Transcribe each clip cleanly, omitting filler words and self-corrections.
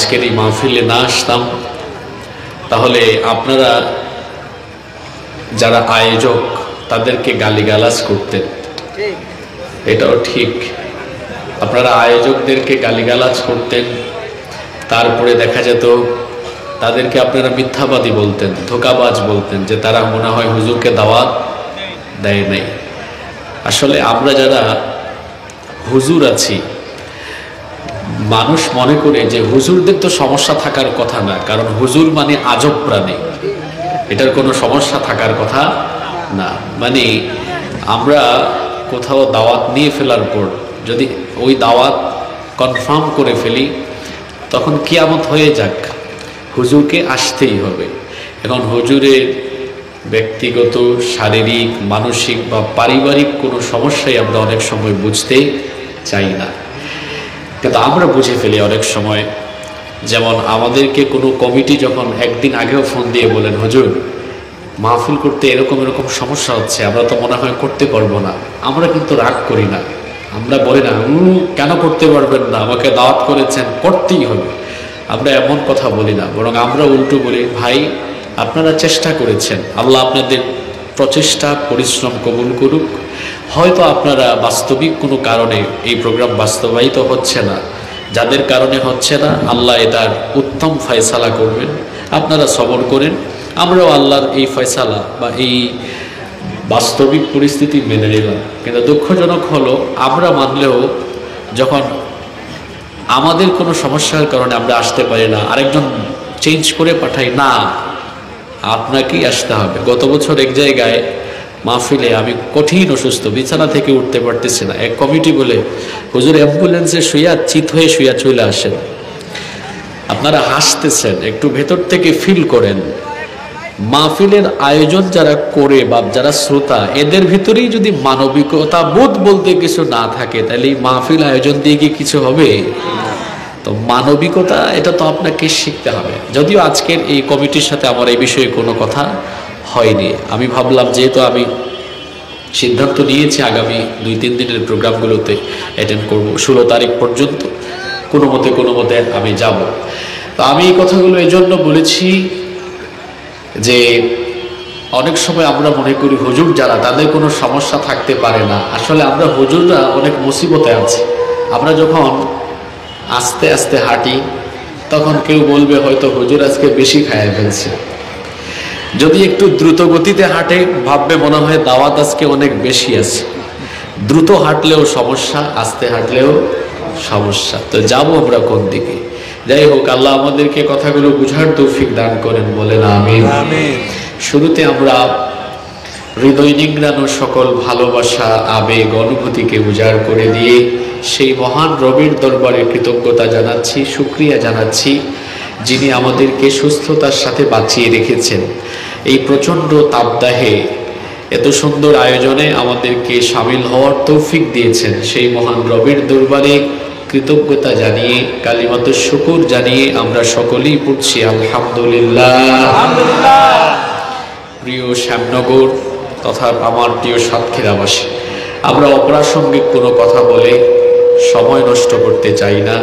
আজকের এই মাহফিলে না আসতাম তাহলে আপনারা যারা আয়োজক তাদেরকে গালিগালাজ করতেন, এটাও ঠিক। আপনারা আয়োজকদেরকে গালিগালাজ করতেন, তারপরে দেখা যেত তাদেরকে আপনারা মিথ্যাবাদী বলতেন, ধোঁকাবাজ বলতেন, যে তারা মনে হয় হুজুরকে দাওয়াত দেয় নাই। আসলে আমরা যারা হুজুর আছি, মানুষ মনে করে যে হুজুরদের তো সমস্যা থাকার কথা না, কারণ হুজুর মানে আজব প্রাণী, এটার কোনো সমস্যা থাকার কথা না। মানে আমরা কোথাও দাওয়াত নিয়ে ফেলার পর যদি ওই দাওয়াত কনফার্ম করে ফেলি, তখন কিয়ামত হয়ে যাক, হুজুরকে আসতেই হবে। এখন হুজুরের ব্যক্তিগত, শারীরিক, মানসিক বা পারিবারিক কোনো সমস্যাই আমরা অনেক সময় বুঝতে চাই না, কিন্তু আমরা বুঝে ফেলি অনেক সময়। যেমন আমাদেরকে কোনো কমিটি যখন একদিন আগেও ফোন দিয়ে বলেন, হুজুর মাহফিল করতে এরকম এরকম সমস্যা হচ্ছে, আমরা তো মনে হয় করতে পারবো না, আমরা কিন্তু রাগ করি না, আমরা বলি না কেন করতে পারবেন না, আমাকে দাওয়াত করেছেন, করতেই হবে, আমরা এমন কথা বলি না। বরং আমরা উল্টো বলি, ভাই আপনারা চেষ্টা করেছেন, আল্লাহ আপনাদের প্রচেষ্টা পরিশ্রম কবুল করুক। হয়তো আপনারা বাস্তবিক কোনো কারণে এই প্রোগ্রাম বাস্তবায়িত হচ্ছে না, যাদের কারণে হচ্ছে না আল্লাহ এটার উত্তম ফয়সালা করবেন, আপনারা সবর করেন। আমরাও আল্লাহর এই ফয়সালা বা এই বাস্তবিক পরিস্থিতি মেনে নিলাম। কিন্তু দুঃখজনক হলো, আমরা মানলেও যখন আমাদের কোনো সমস্যার কারণে আমরা আসতে পারি না, আরেকজন চেঞ্জ করে পাঠাই, না আপনাকেই আসতে হবে। গত বছর এক জায়গায় মাহফিলে আমি কঠিন অসুস্থ, বিছানা থেকে উঠতে পারতেছি না, এক কমিটি বলে হুজুর অ্যাম্বুলেন্সে শুইয়া চিত হয়ে শুইয়া চলে আসেন। আপনারা হাসতেছেন, একটু ভেতর থেকে ফিল করেন, মাহফিলের আয়োজন যারা করে বা যারা শ্রোতা, এদের ভিতরেই যদি মানবিকতা বোধ বলতে কিছু না থাকে, তাহলে এই মাহফিল আয়োজন দিয়ে কি কিছু হবে? তো মানবিকতা এটা তো আপনাকে শিখতে হবে। যদিও আজকের এই কমিটির সাথে আমার এই বিষয়ে কোনো কথা হয়নি, আমি ভাবলাম যেহেতু আমি সিদ্ধান্ত নিয়েছি আগামী 2-3 দিনের প্রোগ্রামগুলোতে অ্যাটেন্ড করব, 16 তারিখ পর্যন্ত কোনো মতে আমি যাব। তো আমি এই কথাগুলো এই জন্য বলেছি যে অনেক সময় আমরা মনে করি হুজুর যারা, তাদের কোনো সমস্যা থাকতে পারে না। আসলে আমরা হুজুররা অনেক মুসিবতে আছি। আমরা যখন আস্তে আস্তে হাঁটি, তখন কেউ বলবে হয়তো হুজুর আজকে বেশি খাইয়া ফেলছে। যদি একটু দ্রুত গতিতে হাঁটে, ভাববে মনে হয় দাওয়াত আজকে অনেক বেশি আছে। দ্রুত হাঁটলেও সমস্যা, আস্তে হাঁটলেও সমস্যা। তো যাবো আমরা কোন দিকে? যাই হোক, আল্লাহ আমাদেরকে কথাগুলো বুঝার তৌফিক দান করেন, বলেন আমিন। শুরুতে আমরা হৃদয় নিংড়ানো সকল ভালোবাসা, আবেগ, অনুভূতিকে উজাড় করে দিয়ে সেই মহান রবির দরবারে কৃতজ্ঞতা জানাচ্ছি, শুকরিয়া জানাচ্ছি, যিনি আমাদেরকে সুস্থতার সাথে বাঁচিয়ে রেখেছেন। এই প্রচণ্ড তাপদাহে এত সুন্দর আয়োজনে আমাদেরকে সামিল হওয়ার তৌফিক দিয়েছেন। সেই মহান রবির দরবারে কৃতজ্ঞতা জানিয়ে, কালিমাতুশ শুকুর জানিয়ে আমরা সকলেই পড়ছি আলহামদুলিল্লাহ। প্রিয় শ্যামনগর তথা আমার প্রিয় সাতক্ষীরাবাসী, আমরা অপ্রাসঙ্গিক কোনো কথা বলে সময় নষ্ট করতে চাই না।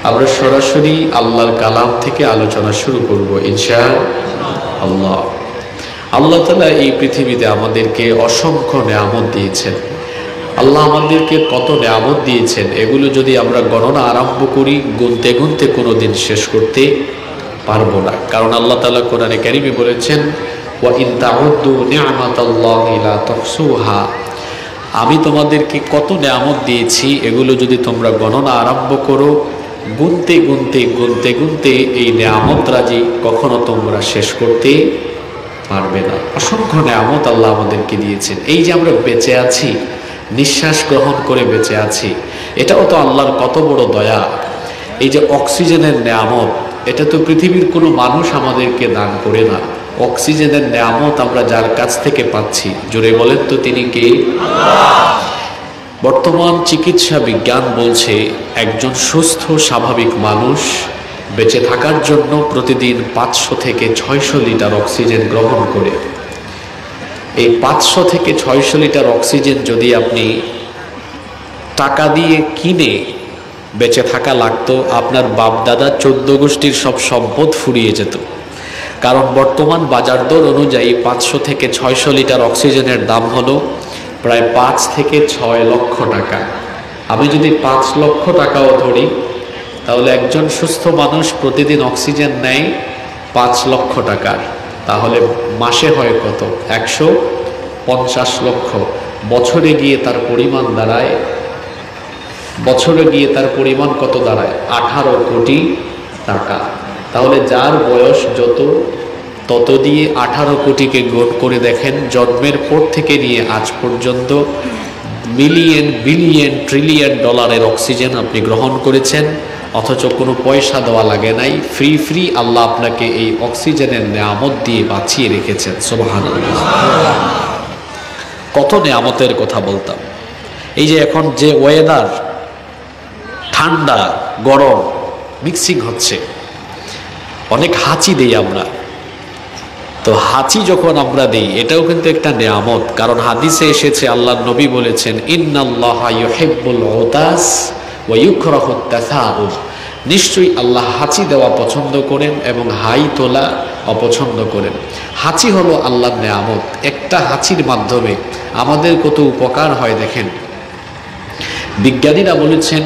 আমরা সরাসরি আল্লাহর কালাম থেকে আলোচনা শুরু করব ইনশাআল্লাহ। আল্লাহ তাআলা এই পৃথিবীতে আমাদেরকে অসংখ্য নেয়ামত দিয়েছেন। আল্লাহ আমাদেরকে কত নেয়ামত দিয়েছেন, এগুলো যদি আমরা গণনা আরম্ভ করি, গুনতে গুনতে কোনোদিন শেষ করতে পারবো না। কারণ আল্লাহ তাআলা কোরআনে কারীমে বলেছেন, ওয়া ইন তাউদ্দু নি'মাতাল্লাহি লা তুহসুহা, আমি তোমাদেরকে কত নেয়ামত দিয়েছি, এগুলো যদি তোমরা গণনা আরম্ভ করো, গুনতে গুনতে গুনতে গুনতে এই নেয়ামত রাজি কখনো তোমরা শেষ করতে পারবে না। অসংখ্য নেয়ামত আল্লাহ আমাদেরকে দিয়েছেন। এই যে আমরা বেঁচে আছি, নিঃশ্বাস গ্রহণ করে বেঁচে আছি, এটাও তো আল্লাহর কত বড় দয়া। এই যে অক্সিজেনের নেয়ামত, এটা তো পৃথিবীর কোনো মানুষ আমাদেরকে দান করে না। অক্সিজেনের নেয়ামত আমরা যার কাছ থেকে পাচ্ছি, জোরে বলেন তো তিনি কে? বর্তমান চিকিৎসা বিজ্ঞান বলছে একজন সুস্থ স্বাভাবিক মানুষ বেঁচে থাকার জন্য প্রতিদিন 500 থেকে 600 লিটার অক্সিজেন গ্রহণ করে। এই 500 থেকে 600 লিটার অক্সিজেন যদি আপনি টাকা দিয়ে কিনে বেঁচে থাকা লাগতো, আপনার বাপ দাদা 14 গোষ্ঠীর সব সম্পদ ফুরিয়ে যেত। কারণ বর্তমান বাজার দর অনুযায়ী 500 থেকে 600 লিটার অক্সিজেনের দাম হলো প্রায় 5 থেকে 6 লক্ষ টাকা। আমি যদি 5 লক্ষ টাকাও ধরি, তাহলে একজন সুস্থ মানুষ প্রতিদিন অক্সিজেন নেয় 5 লক্ষ টাকার, তাহলে মাসে হয় কত? 150 লক্ষ। বছরে গিয়ে তার পরিমাণ দাঁড়ায়, বছরে গিয়ে তার পরিমাণ কত দাঁড়ায়? 18 কোটি টাকা। তাহলে যার বয়স যত, তত দিয়ে 18 কোটিকে গুণ করে দেখেন, জন্মের পর থেকে নিয়ে আজ পর্যন্ত মিলিয়ন বিলিয়ন ট্রিলিয়ন ডলারের অক্সিজেন আপনি গ্রহণ করেছেন, অথচ কোনো পয়সা দেওয়া লাগে নাই। ফ্রি ফ্রি আল্লাহ আপনাকে এই অক্সিজেনের নেয়ামত দিয়ে বাঁচিয়ে রেখেছেন। সুবহানাল্লাহ। কত নেয়ামতের কথা বলতাম। এই যে এখন যে ওয়েদার, ঠান্ডা গরম মিক্সিং হচ্ছে, অনেক হাঁচি দেই আমরা। তো হাঁচি যখন আমরা দিই, এটাও কিন্তু একটা নেয়ামত। কারণ হাদিসে এসেছে, আল্লাহর নবী বলেছেন, ইন্নাল্লাহা ইউহিব্বুল উতাস ওয়া ইউকরাহুত তাসাউব। নিশ্চয়ই আল্লাহ হাঁচি দেওয়া পছন্দ করেন এবং হাই তোলা অপছন্দ করেন। হাঁচি হলো আল্লাহর নেয়ামত। একটা হাঁচির মাধ্যমে আমাদের কত উপকার হয় দেখেন। বিজ্ঞানীরা বলেছেন,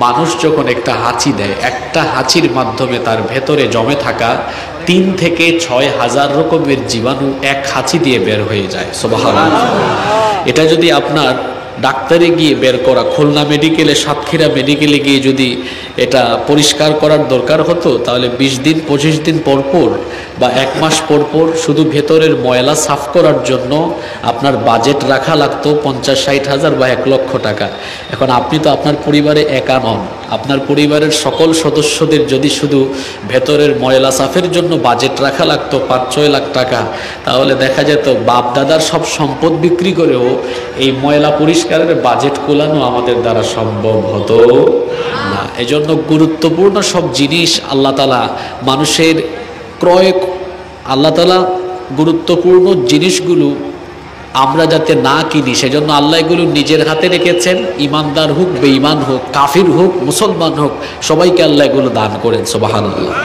মানুষ যখন একটা হাঁচি দেয়, একটা হাঁচির মাধ্যমে তার ভেতরে জমে থাকা 3 থেকে 6 হাজার রকমের জীবাণু এক হাঁচি দিয়ে বের হয়ে যায়। সুবহানাল্লাহ। এটা যদি আপনার ডাক্তারে গিয়ে বের করা, খুলনা মেডিকেলে, সাতক্ষীরা মেডিকেলে গিয়ে যদি এটা পরিষ্কার করার দরকার হতো, তাহলে 20 দিন 25 দিন পর পর বা 1 মাস পর পর শুধু ভেতরের ময়লা সাফ করার জন্য আপনার বাজেট রাখা লাগতো 50-60 হাজার বা 1 লক্ষ টাকা। এখন আপনি তো আপনার পরিবারে একা নন, আপনার পরিবারের সকল সদস্যদের যদি শুধু ভেতরের ময়লা সাফের জন্য বাজেট রাখা লাগতো 5-6 লাখ টাকা, তাহলে দেখা যেত বাপ দাদার সব সম্পদ বিক্রি করেও এই ময়লা পরিষ্কারের বাজেট কোলানো আমাদের দ্বারা সম্ভব হতো না। এজন্য গুরুত্বপূর্ণ সব জিনিস আল্লাহ তাআলা মানুষের ক্রয়, আল্লাহ তাআলা গুরুত্বপূর্ণ জিনিসগুলো আমরা যাতে না কিনি, সেজন্য আল্লাহ এগুলো নিজের হাতে রেখেছেন। ইমানদার হোক, বেঈমান হোক, কাফির হোক, মুসলমান হোক, সবাইকে আল্লাহ এগুলো দান করেন। সুবহানাল্লাহ।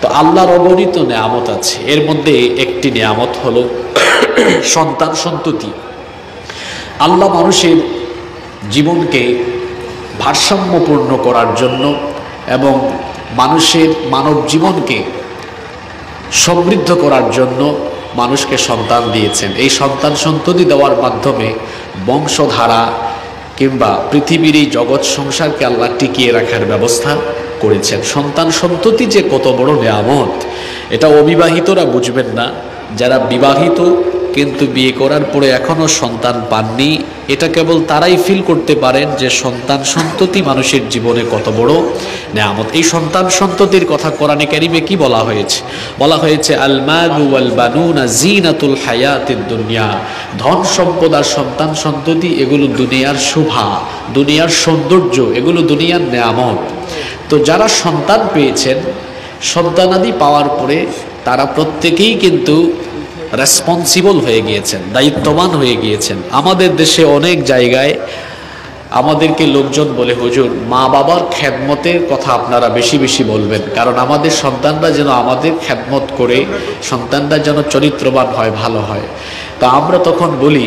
তো আল্লাহর অগণিত নেয়ামত আছে, এর মধ্যে একটি নেয়ামত হলো সন্তান সন্ততি। আল্লাহ মানুষের জীবনকে ভারসাম্যপূর্ণ করার জন্য এবং মানুষের মানব জীবনকে সমৃদ্ধ করার জন্য মানুষকে সন্তান দিয়েছেন। এই সন্তান সন্ততি দেওয়ার মাধ্যমে বংশধারা কিংবা পৃথিবীর এই জগৎ সংসারকে আল্লাহ টিকিয়ে রাখার ব্যবস্থা করেছেন। সন্তান সন্ততি যে কত বড় নেয়ামত, এটা অবিবাহিতরা বুঝবেন না। যারা বিবাহিত কিন্তু বিয়ে করার পরে এখনও সন্তান পাননি, এটা কেবল তারাই ফিল করতে পারেন যে সন্তান সন্ততি মানুষের জীবনে কত বড় নেয়ামত। এই সন্তান সন্ততির কথা কোরআনে কারিমে কি বলা হয়েছে? বলা হয়েছে, আল মালু ওয়াল বানুনা জিনাতুল হায়াতিদ দুনিয়া। ধন সম্পদ আর সন্তান সন্ততি এগুলো দুনিয়ার শোভা, দুনিয়ার সৌন্দর্য, এগুলো দুনিয়ার নেয়ামত। তো যারা সন্তান পেয়েছেন, সন্তানাদি পাওয়ার পরে তারা প্রত্যেকেই কিন্তু রেসপন্সিবল হয়ে গিয়েছেন, দায়িত্ববান হয়ে গিয়েছেন। আমাদের দেশে অনেক জায়গায় আমাদেরকে লোকজন বলে, হুজুর মা বাবার খেদমতের কথা আপনারা বেশি বেশি বলবেন, কারণ আমাদের সন্তানরা যেন আমাদের খেদমত করে, সন্তানরা যেন চরিত্রবান হয়, ভালো হয়। তো আমরা তখন বলি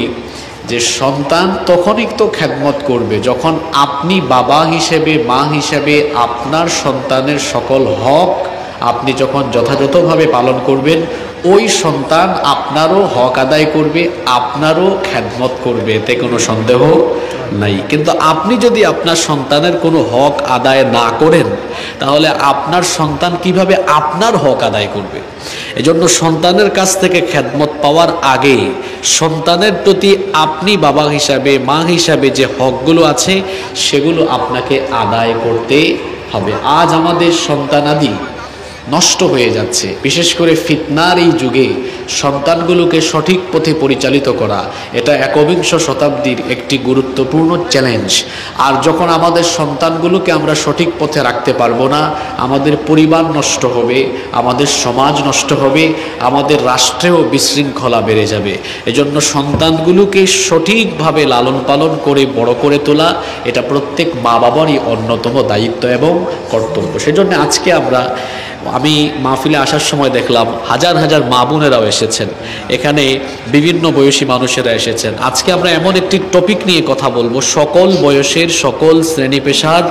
যে সন্তান তখনই তো খেদমত করবে যখন আপনি বাবা হিসেবে, মা হিসেবে আপনার সন্তানের সকল হক আপনি যখন যথাযথভাবে পালন করবেন, ওই সন্তান আপনারও হক আদায় করবে, আপনারও খেদমত করবে, এতে কোনো সন্দেহ নাই। কিন্তু আপনি যদি আপনার সন্তানের কোনো হক আদায় না করেন, তাহলে আপনার সন্তান কিভাবে আপনার হক আদায় করবে? এজন্য সন্তানের কাছ থেকে খেদমত পাওয়ার আগে সন্তানের প্রতি আপনি বাবা হিসাবে, মা হিসাবে যে হকগুলো আছে সেগুলো আপনাকে আদায় করতে হবে। আজ আমাদের সন্তানাদি নষ্ট হয়ে যাচ্ছে, বিশেষ করে ফিতনার এই যুগে সন্তানগুলোকে সঠিক পথে পরিচালিত করা, এটা একবিংশ শতাব্দীর একটি গুরুত্বপূর্ণ চ্যালেঞ্জ। আর যখন আমাদের সন্তানগুলোকে আমরা সঠিক পথে রাখতে পারবো না, আমাদের পরিবার নষ্ট হবে, আমাদের সমাজ নষ্ট হবে, আমাদের রাষ্ট্রেও বিশৃঙ্খলা বেড়ে যাবে। এজন্য সন্তানগুলোকে সঠিকভাবে লালন পালন করে বড় করে তোলা, এটা প্রত্যেক মা বাবারই অন্যতম দায়িত্ব এবং কর্তব্য। সেজন্য আজকে আমি মাহফিলে আসার সময় দেখলাম হাজার হাজার মা বোনেরাও এসেছেন, এখানে বিভিন্ন বয়সী মানুষেরা এসেছেন। আজকে আমরা এমন একটি টপিক নিয়ে কথা বলবো, সকল বয়সের সকল শ্রেণী পেশার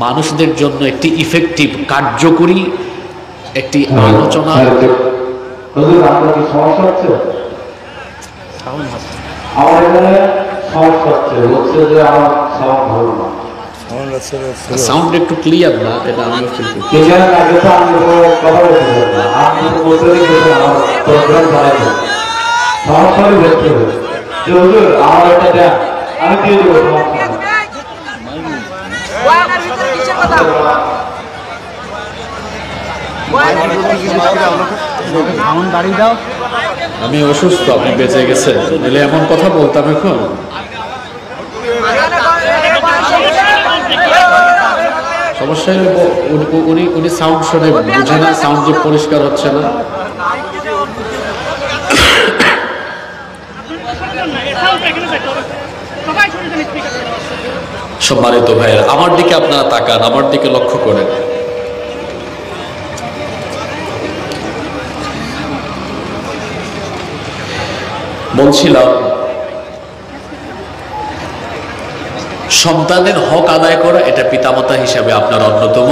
মানুষদের জন্য একটি ইফেক্টিভ, কার্যকরী একটি আলোচনা। আমার এখানে সমস্যা হচ্ছে যে আমার সাউন্ড ভালো না, সাউন্ড একটু ক্লিয়ার না, এটা আমিও ফিল করি। ক্লিয়ার না গেছে, আমি কথা বলতে পারি না, আমি বলতে গেছি আমার প্রোগ্রাম চালাই সমস্যারই দেখতে হবে যে হুজুর আমার একটা দেন, আমি দিয়ে দেবো, সমস্যা আমি অসুস্থ, আপনি বেঁচে গেছেন, নাহলে এমন কথা বলতাম এখন। সমস্যা উনি সাউন্ড শুনে বুঝে না, সাউন্ড যে পরিষ্কার হচ্ছে না। সম্মানিত ভাইয়েরা, আমার দিকে আপনারা তাকান, আমার দিকে লক্ষ্য করেন। বলছিলাম সন্তানের হক আদায় করা, এটা পিতামাতা হিসাবে আপনার অন্যতম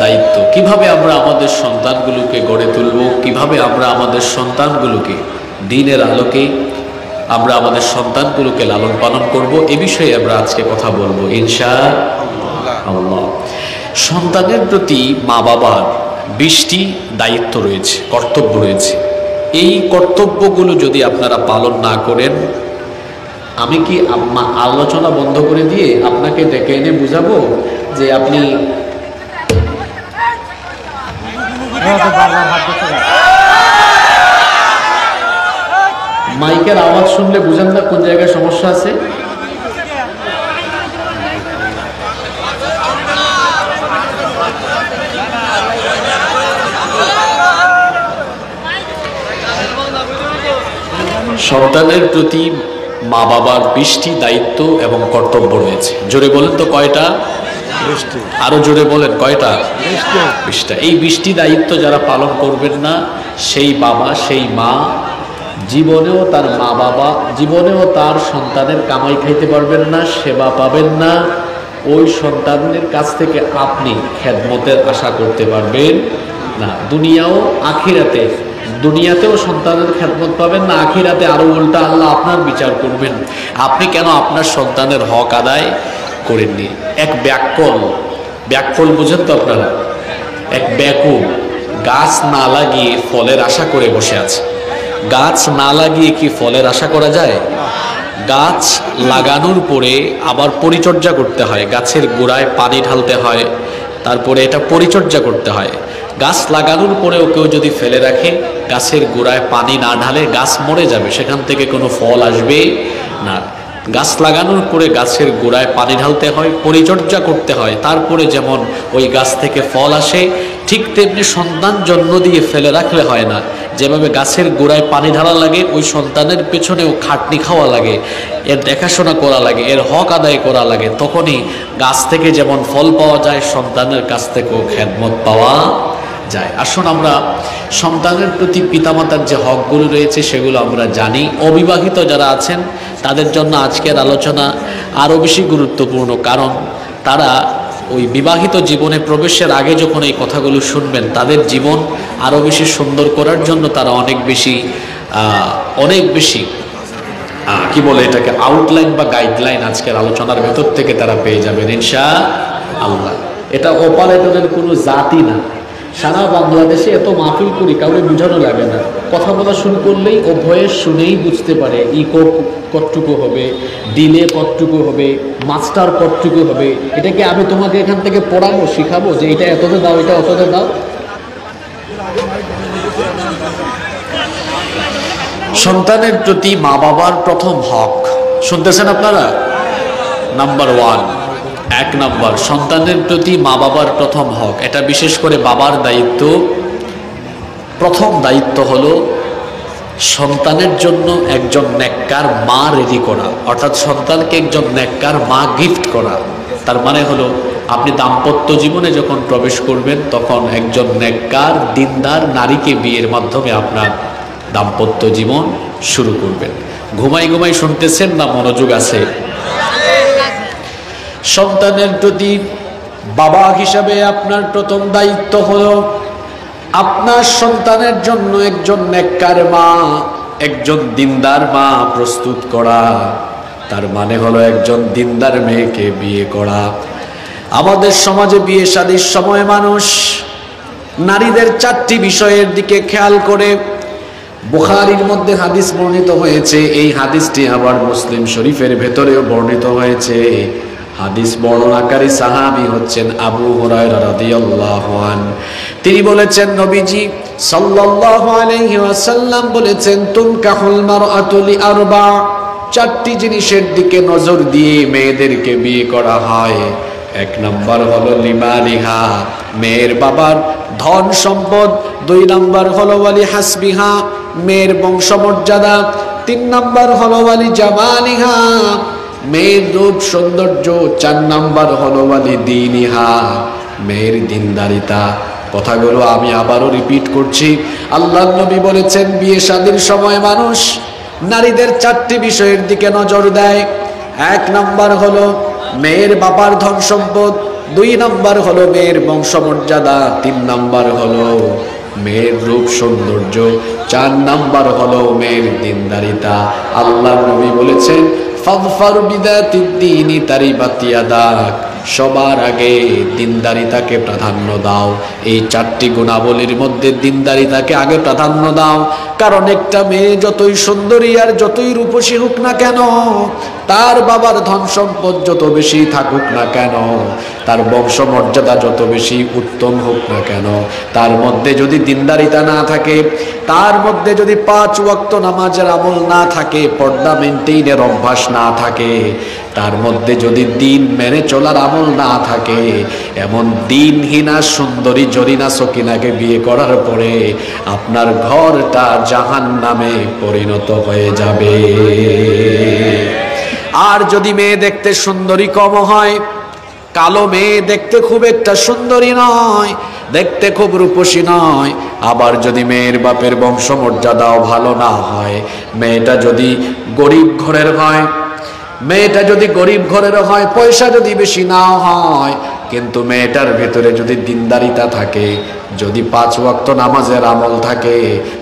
দায়িত্ব। কিভাবে আমরা আমাদের সন্তানগুলোকে গড়ে তুলব, কিভাবে আমরা আমাদের সন্তানগুলোকে দ্বীনের আলোকে আমরা আমাদের সন্তানগুলোকে লালন পালন করব, এ বিষয়ে আমরা আজকে কথা বলবো ইনশাআল্লাহ। সন্তানের প্রতি মা বাবার 20টি দায়িত্ব রয়েছে, কর্তব্য রয়েছে। এই কর্তব্যগুলো যদি আপনারা পালন না করেন, আমি কি আলোচনা বন্ধ করে দিয়ে আপনাকে ডেকে এনে বুঝাবো যে আপনি মাইকের আওয়াজ শুনলে বুঝেন না কোন জায়গায় সমস্যা আছে? সন্তানের প্রতি মা বাবার 20টি দায়িত্ব এবং কর্তব্য রয়েছে। জোরে বলেন তো কয়টা? আরো জোরে বলেন কয়টা? 20টা। এই 20টি দায়িত্ব যারা পালন করবেন না, সেই বাবা সেই মা জীবনেও তার সন্তানের কামাই খাইতে পারবেন না, সেবা পাবেন না। ওই সন্তানের কাছ থেকে আপনি খেদমতের আশা করতে পারবেন না, দুনিয়াও আখিরাতে। দুনিয়াতেও সন্তানের খেদমত পাবেন না, আখিরাতে আরো উল্টা আল্লাহ আপনার বিচার করবেন, আপনি কেন আপনার সন্তানের হক আদায় করেননি। এক ব্যাকফল বুঝেন তো আপনারা? এক ব্যাকুল গাছ না লাগিয়ে ফলের আশা করে বসে আছে। গাছ না লাগিয়ে কি ফলের আশা করা যায়? গাছ লাগানোর পরে আবার পরিচর্যা করতে হয়, গাছের গোড়ায় পানি ঢালতে হয়, তারপরে এটা পরিচর্যা করতে হয়। গাছ লাগানোর পরেও কেউ যদি ফেলে রাখে, গাছের গোড়ায় পানি না ঢালে, গাছ মরে যাবে, সেখান থেকে কোনো ফল আসবে না। গাছ লাগানোর পরে গাছের গোড়ায় পানি ঢালতে হয়, পরিচর্যা করতে হয়, তারপরে যেমন ওই গাছ থেকে ফল আসে, ঠিক তেমনি সন্তান জন্ম দিয়ে ফেলে রাখলে হয় না। যেভাবে গাছের গোড়ায় পানি ঢালা লাগে, ওই সন্তানের পেছনেও খাটনি খাওয়া লাগে, এর দেখাশোনা করা লাগে, এর হক আদায় করা লাগে। তখনই গাছ থেকে যেমন ফল পাওয়া যায়, সন্তানের কাছ থেকেও খেদমত পাওয়া যায়। আসুন আমরা সন্তানের প্রতি পিতামাতার যে হকগুলো রয়েছে সেগুলো আমরা জানি। অবিবাহিত যারা আছেন তাদের জন্য আজকের আলোচনা আরও বেশি গুরুত্বপূর্ণ, কারণ তারা ওই বিবাহিত জীবনে প্রবেশের আগে যখন এই কথাগুলো শুনবেন, তাদের জীবন আরও বেশি সুন্দর করার জন্য তারা অনেক বেশি কি বলে এটাকে, আউটলাইন বা গাইডলাইন আজকের আলোচনার ভেতর থেকে তারা পেয়ে যাবেন ইনশাআল্লাহ। এটা অপারেটরের কোনো জাতি না। সারা বাংলাদেশে এত মাহফিল করি, কাউকে বুঝানো লাগে না, কথা বলা শুরু করলেই ও ভয়েস শুনেই বুঝতে পারে ইকো কতটুকু হবে, ডিলে কতটুকু হবে, মাস্টার কতটুকু হবে। এটাকে আমি তোমাকে এখান থেকে পড়াবো, শিখাবো যে এটা এততে দাও, এটা অততে দাও? সন্তানের প্রতি মা বাবার প্রথম হক, শুনতেছেন আপনারা? নাম্বার 1, 1 নাম্বার, সন্তানের প্রতি মা বাবার প্রথম হক। এটা বিশেষ করে বাবার দায়িত্ব। প্রথম দায়িত্ব হলো সন্তানের জন্য একজন নেককার মা রেডি করা, অর্থাৎ সন্তানকে একজন নেককার মা গিফট করা। তার মানে হলো আপনি দাম্পত্য জীবনে যখন প্রবেশ করবেন তখন একজন নেককার দিনদার নারীকে বিয়ের মাধ্যমে আপনার দাম্পত্য জীবন শুরু করবেন। ঘুমাই ঘুমাই শুনতেছেন না মনোযোগ আছে? সন্তানের প্রতি বাবা হিসাবে আপনার প্রথম দায়িত্ব হলো আপনার সন্তানের জন্য একজন নেককার মা, একজন দিনদার মা প্রস্তুত করা। তার মানে হলো একজন দিনদার মেয়েকে বিয়ে করা। আমাদের সমাজে বিয়ে শাদীর সময় মানুষ নারীদের 4টি বিষয়ের দিকে খেয়াল করে। বুখারীর মধ্যে হাদিস বর্ণিত হয়েছে, এই হাদিসটি আবার মুসলিম শরীফের ভেতরেও বর্ণিত হয়েছে। হাদিস বর্ণনাকারী সাহাবী হচ্ছেন আবু হুরায়রা রাদিয়াল্লাহু আনহু। তিনি বলেছেন, নবীজি সাল্লাল্লাহু আলাইহি ওয়াসাল্লাম বলেছেন, তুনকাহুল মারআতু লিআরবা, 4টি জিনিসের দিকে নজর দিয়ে মেয়েদেরকে বিয়ে করা হয়। 1 নাম্বার হলো লিমালিহা, মেয়ের বাবার ধন সম্পদ। 2 নাম্বার হলো ওয়ালি হাসবিহা, মেয়ের বংশমর্যাদা। 3 নাম্বার হলো ওয়ালি জামালিহা, মেয়ের রূপ সৌন্দর্য। 4 নাম্বার হলো ওয়ালি দীনিহা, মেয়ের দিনদারিতা। কথাগুলো আমি আবারও রিপিট করছি। আল্লাহর নবী বলেছেন, বিয়ে শাদীর সময় মানুষ নারীদের 4টি বিষয়ের দিকে নজর দেয়। 1 নাম্বার হলো মেয়ের বাবার ধন সম্পদ, 2 নাম্বার হলো মেয়ের বংশমর্যাদা, 3 নাম্বার হলো মেয়ের রূপ সৌন্দর্য, 4 নাম্বার হলো মেয়ের দিনদারিতা। আল্লাহর নবী বলেছেন, ফাযফার বিযাতিদ দীনি তারিবাত ইয়াদাক, সবার আগে দিনদারিতাকে প্রাধান্য দাও। এই 4টি গুণাবলীর মধ্যে দিনদারিতাকে আগে প্রাধান্য দাও। কারণ একটা মেয়ে যতই সুন্দরী আর যতই রূপসী হোক না কেন, তার বাবার ধন সম্পদ যত বেশি থাকুক না কেন, তার বংশমর্যাদা যত বেশি উত্তম হোক না কেন, তার মধ্যে যদি দিনদারিতা না থাকে, তার মধ্যে যদি 5 ওয়াক্ত নামাজের আমল না থাকে, পর্দা মেইনটেইনের অভ্যাস না থাকে, তার মধ্যে যদি দিন মেনে চলার আমল না থাকে, এমন দিনহীনা সুন্দরী জরিনা সকিনাকে বিয়ে করার পরে আপনার ঘরটা জাহান্নামে পরিণত হয়ে যাবে। আর যদি মেয়ে দেখতে সুন্দরী কম হয়, কালো মেয়ে দেখতে খুব একটা সুন্দরী নয়, দেখতে খুব রূপসী নয়, আবার যদি মেয়ের বাপের বংশমর্যাদাও ভালো না হয়, মেয়েটা যদি গরিব ঘরের হয়, মেয়েটা যদি গরিব ঘরের হয়, পয়সা যদি বেশি না হয়, কিন্তু মেয়েটার ভেতরে যদি দিনদারিতা থাকে, যদি 5 ওয়াক্ত নামাজের আমল থাকে,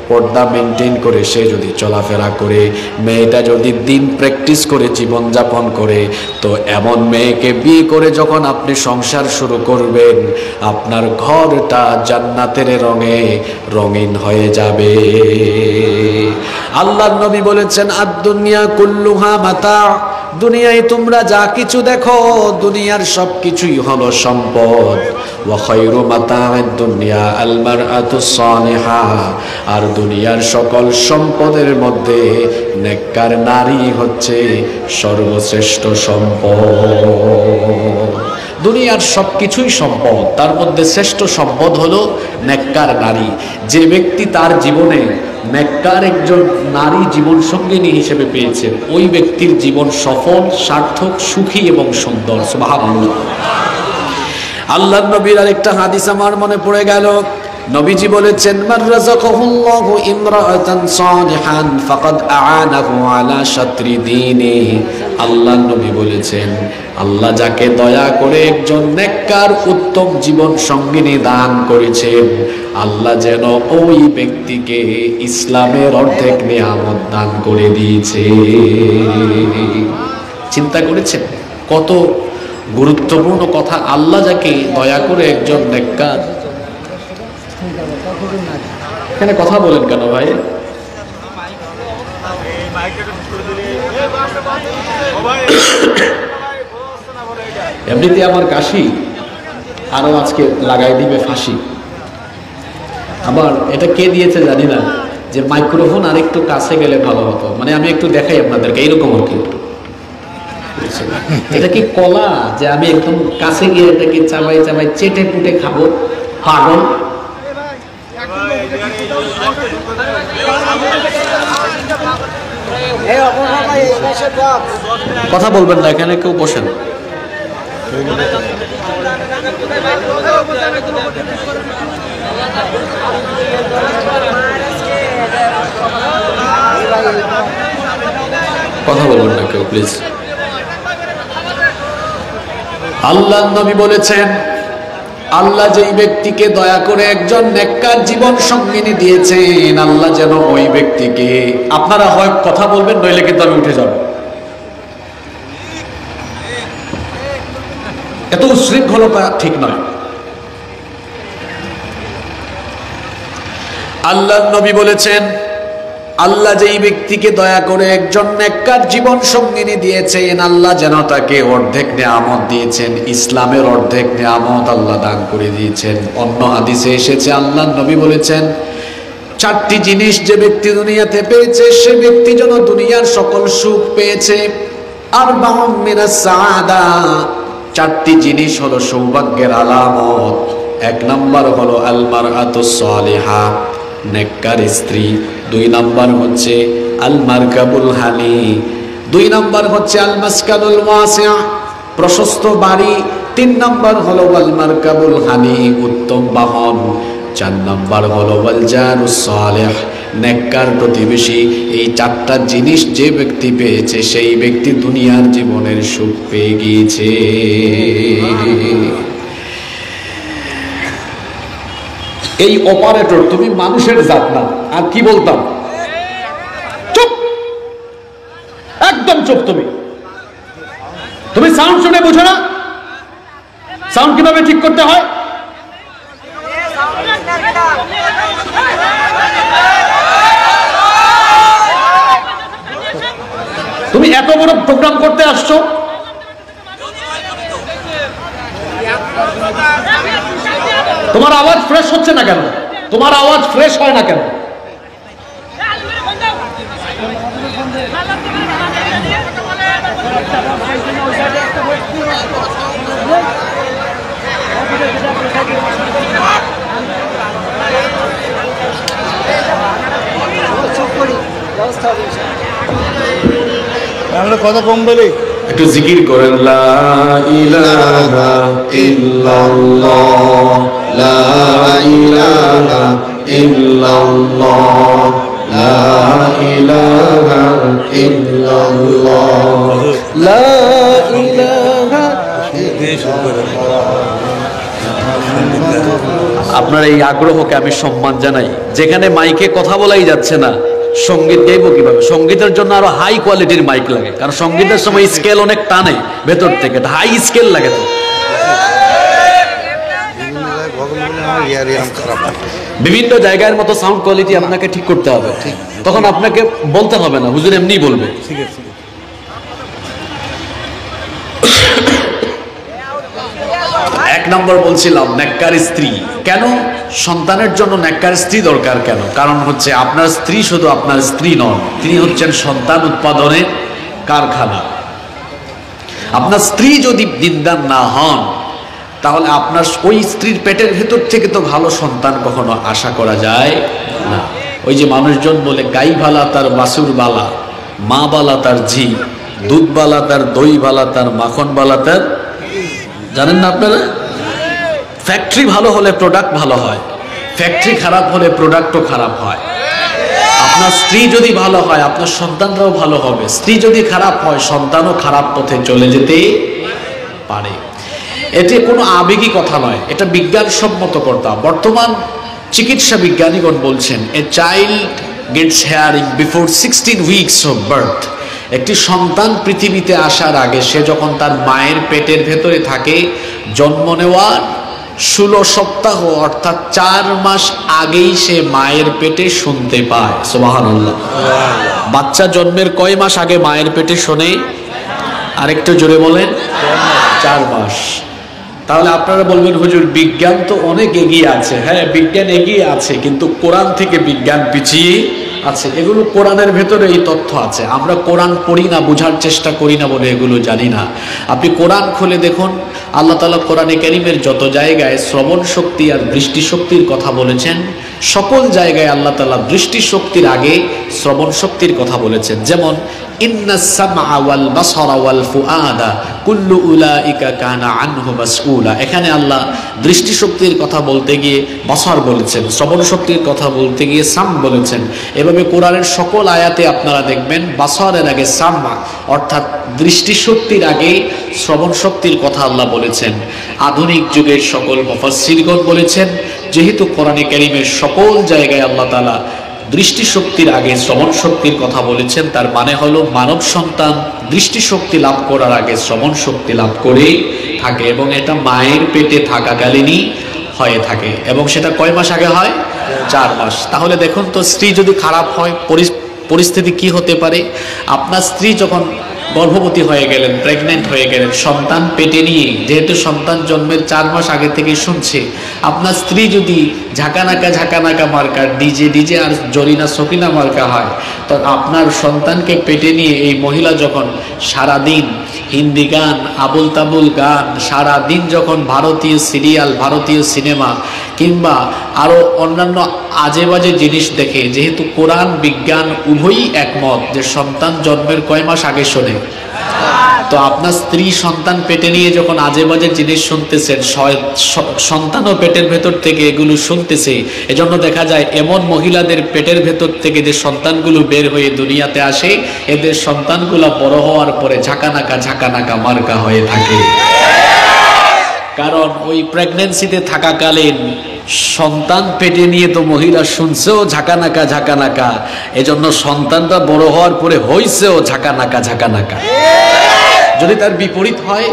পর্দা মেনটেন করে সে যদি চলাফেরা করে, মেয়েটা যদি দিন প্র্যাকটিস করে জীবন যাপন করে, তো এমন মেয়েকে বিয়ে করে যখন আপনি সংসার শুরু করবেন, আপনার ঘরটা জান্নাতের রঙে রঙিন হয়ে যাবে। আল্লাহর নবী বলেছেন, আদ-দুনিয়া কুল্লুহা মাতা, দুনিয়ায় তোমরা যা কিছু দেখো, দুনিয়ার সব কিছুই হলো সম্পদ। ওয়া খায়রু মাতা'আদ দুনিয়া আল মারআতুস সালিহা, আর দুনিয়ার সকল সম্পদের মধ্যে নেককার নারী হচ্ছে সর্বশ্রেষ্ঠ সম্পদ। দুনিয়ার সবকিছুই সম্পদ, তার মধ্যে শ্রেষ্ঠ সম্পদ হলো নেককার নারী। যে ব্যক্তি তার জীবনে নেককার একজন নারী জীবন সঙ্গিনী হিসেবে পেয়েছেন, ওই ব্যক্তির জীবন সফল, সার্থক, সুখী এবং সুন্দর। সুবহানাল্লাহ। আল্লাহর নবীর আরেকটা হাদিস আমার মনে পড়ে গেল। নবীজি বলেছেন, মান রাযাকাহুল্লাহু ইমরাআতান সালিহান ফাকাদ আ'আনাহু আলা শাতরি দীনিহি। আল্লাহর নবী বলেছেন, আল্লাহ যাকে দয়া করে একজন নেককার উত্তম জীবন সঙ্গিনী দান করেছেন, আল্লাহ যেন ওই ব্যক্তিকে ইসলামের অর্ধেক নিয়ামত দান করে দিয়েছে। চিন্তা করেছেন কত গুরুত্বপূর্ণ কথা। আল্লাহ যাকে দয়া করে একজন নেককার, এখানে কথা বলেন কেন ভাই? এমনিতে আমার কাশি, আরো আজকে লাগাই দিবে ফাঁসি। আবার এটা কে দিয়েছে জানি না, যে মাইক্রোফোন আর একটু কাছে গেলে ভালো হতো, মানে আমি একটু দেখাই আপনাদেরকে এইরকম আর কি। এটা কি কলা যে আমি একদম কাছে গিয়ে এটাকে চাবাই চাবাই চেটে পুটে খাবো? পাগল। কথা বলবেন না, এখানে কেউ বসেন। কথা বলবেন না কেউ প্লিজ। আল্লাহ নবী বলেছেন, আল্লাহ যেই ব্যক্তিকে দয়া করে একজন নেককার জীবন সঙ্গিনী দিয়েছেন, আল্লাহ যেন ওই ব্যক্তিকে, আপনারা হয় কথা বলবেন নইলে কিন্তু আমি উঠে যাব। এত উশৃঙ্খলতা ঠিক নয়। আল্লাহ নবী বলেছেন, আল্লাহ যেই ব্যক্তিকে দয়া করে একজন নেককার জীবন সঙ্গিনী দিয়েছেন, আল্লাহ যেন তাকে অর্ধেক নেয়ামত দিয়েছেন, ইসলামের অর্ধেক নেয়ামত আল্লাহ দান করে দিয়েছেন। অন্য হাদিসে এসেছে, আল্লাহ নবী বলেছেন, 4টি জিনিস যে ব্যক্তি দুনিয়াতে পেয়েছে সে ব্যক্তি যেন দুনিয়ার সকল সুখ পেয়েছে। আর বাহুম মিনাস সাআদা, 4টি জিনিস হলো সৌভাগ্যের আলামত। 1 নাম্বার হলো আল মারআতুস সালিহা, নেককার স্ত্রী। 2 নাম্বার হচ্ছে আল মারকাবুল হানি। 2 নাম্বার হচ্ছে আল মাসকানুল ওয়াসিআ, প্রশস্ত বাড়ি। 3 নাম্বার হলো আল মারকাবুল হানি, উত্তম বাহন। 4 নাম্বার হলো ওয়াল জারুস সালিহ, নেককার প্রতিবেশী। এই 4টা জিনিস যে ব্যক্তি পেয়েছে সেই ব্যক্তি দুনিয়ার জীবনের সুখ পেয়ে গিয়েছে। এই অপারেটর, তুমি মানুষের জাত না। আর কি বলতাম? চুপ, একদম চুপ। তুমি সাউন্ড শুনে বুঝো না সাউন্ড কিভাবে ঠিক করতে হয়? তুমি এত বড় প্রোগ্রাম করতে আসছো, তোমার আওয়াজ ফ্রেশ হচ্ছে না কেন? তোমার আওয়াজ ফ্রেশ হয় না কেন? আমরা কথা কম বলি, একটু জিকির করেন, লা ইলাহা ইল্লাল্লাহ, লা ইলাহা ইল্লাল্লাহ, লা ইলাহা ইল্লাল্লাহ, লা ইলাহা ইল্লাল্লাহ। আপনার এই আগ্রহকে আমি সম্মান জানাই। যেখানে মাইকে কথা বলাই যাচ্ছে না, সঙ্গীত গাইব কিভাবে? সঙ্গীতের জন্য আরো হাই কোয়ালিটির মাইক লাগে, কারণ সঙ্গীতের সময় স্কেল অনেক টানে ভেতর থেকে, হাই স্কেল লাগে। তো বিভিন্ন জায়গার মতো সাউন্ড কোয়ালিটি আপনাকে ঠিক করতে হবে, তখন আপনাকে বলতে হবে না, হুজুর এমনি বলবে। এক নম্বর বলছিলাম নেককার স্ত্রী। কেন সন্তানের জন্য নেককার স্ত্রী দরকার? কেন? কারণ হচ্ছে আপনার স্ত্রী শুধু আপনার স্ত্রী নন, তিনি হচ্ছেন সন্তান উৎপাদনের কারখানা। আপনার স্ত্রী যদি দিনদার না হন, তাহলে আপনার ওই স্ত্রীর পেটের ভেতর থেকে তো ভালো সন্তান কখনো আশা করা যায় না। ওই যে মানুষজন বলে, গাই বালা তার বাছুর বালা, মা বালা তার ঝি, দুধ বালা তার দই বালা, তার মাখন বালা তার, জানেন না আপনারা? ফ্যাক্টরি ভালো হলে প্রোডাক্ট ভালো হয়, ফ্যাক্টরি খারাপ হলে প্রোডাক্টও খারাপ হয়। আপনার স্ত্রী যদি ভালো হয়, আপনার সন্তানরাও ভালো হবে। স্ত্রী যদি খারাপ হয়, সন্তানও খারাপ পথে চলে যেতে পারে। এটি কোনো আবেগী কথা নয়, এটা বিজ্ঞানসম্মত কথা। বর্তমান চিকিৎসা বিজ্ঞানীগণ বলছেন, a child gets hearing before 16 weeks of birth. একটি সন্তান পৃথিবীতে আসার আগে, সে যখন তার মায়ের পেটের ভেতরে থাকে, জন্ম নেওয়ার 16 সপ্তাহ অর্থাৎ 4 মাস আগেই সে মায়ের পেটে শুনতে পায়। সুবহানাল্লাহ। বাচ্চা জন্মের কয় মাস আগে মায়ের পেটে শোনে? আরেকটু জোরে বলেন। 4 মাস। তাহলে আপনারা বলবেন হুজুর বিজ্ঞান তো অনেক এগিয়ে আছে। হ্যাঁ, বিজ্ঞান এগিয়ে আছে, কিন্তু কোরআন থেকে বিজ্ঞান পিছিয়ে আছে। এগুলো কোরআনের ভেতরে এই তথ্য আছে, আমরা কোরআন পড়ি না, বোঝার চেষ্টা করি না বলে এগুলো জানি না। আপনি কোরআন খুলে দেখুন, আল্লাহ তাআলা কোরআনে কারীমের যত জায়গায় শ্রবণ শক্তি আর দৃষ্টিশক্তির কথা বলেছেন, সকল জায়গায় আল্লাহ তাআলা দৃষ্টিশক্তির আগে শ্রবণ শক্তির কথা বলেছেন। যেমন ইন্নাস সামআ ওয়াল বাসারা ওয়াল ফুআদা কুল্লু উলাইকা কানা আনহু মাসউলা। এখানে আল্লাহ দৃষ্টিশক্তির কথা বলতে গিয়ে বাসার বলেছেন, শ্রবণ শক্তির কথা বলতে গিয়ে সাম বলেছেন। এভাবে কোরআনের সকল আয়াতে আপনারা দেখবেন বাসারের আগে সামা অর্থাৎ দৃষ্টিশক্তির আগে শ্রবণ শক্তির কথা আল্লাহ বলেছেন। আধুনিক যুগের সকল মুফাসসিরগণ বলেছেন, যেহেতু কোরআনে কারীমের সকল জায়গায় আল্লাহ তাআলা দৃষ্টিশক্তির আগে শ্রবণ শক্তির কথা বলেছেন, তার মানে হলো মানব সন্তান দৃষ্টিশক্তি লাভ করার আগে শ্রবণ শক্তি লাভ করে থাকে, এবং এটা মায়ের পেটে থাকাকালীনই হয়ে থাকে। এবং সেটা কয় মাস আগে হয়? 4 মাস। তাহলে দেখুন তো, স্ত্রী যদি খারাপ হয় পরিস্থিতি কি হতে পারে? আপনার স্ত্রী যখন গর্ভবতী হয়ে গেলেন, প্রেগনেন্ট হয়ে গেলেন, সন্তান পেটে নিয়ে, যেহেতু সন্তান জন্মের 4 মাস আগে থেকে শুনছে, আপনার স্ত্রী যদি ঝাঁকানাকা মার্কা ডিজে আর জরিনা সকিনা মার্কা হয়, তো আপনার সন্তানকে পেটে নিয়ে এই মহিলা যখন সারাদিন হিন্দি গান, আবুল তাবুল গান, সারাদিন যখন ভারতীয় সিরিয়াল, ভারতীয় সিনেমা কিংবা আরো অন্যান্য আজে বাজে জিনিস দেখে, যেহেতু কোরআন বিজ্ঞান উভয়ই একমত যে সন্তান জন্মের কয় মাস আগে শোনে, তো আপনার স্ত্রী সন্তান পেটে নিয়ে যখন আজে বাজে জিনিস শুনতেছেন, সন্তানও পেটের ভেতর থেকে এগুলো শুনতেছে। এজন্য দেখা যায় এমন মহিলাদের পেটের ভেতর থেকে যে সন্তানগুলো বের হয়ে দুনিয়াতে আসে, এদের সন্তানগুলো বড় হওয়ার পরে ঝাঁকানাকা মার্কা হয়ে থাকে। কারণ ওই প্রেগন্যান্সিতে থাকাকালীন সন্তান পেটে নিয়ে তো মহিলা শুনছেও ঝাঁকানাকা, এজন্য সন্তানটা বড় হওয়ার পরে হইছেও ঝাঁকানাকা। যদি তার বিপরীত হয়,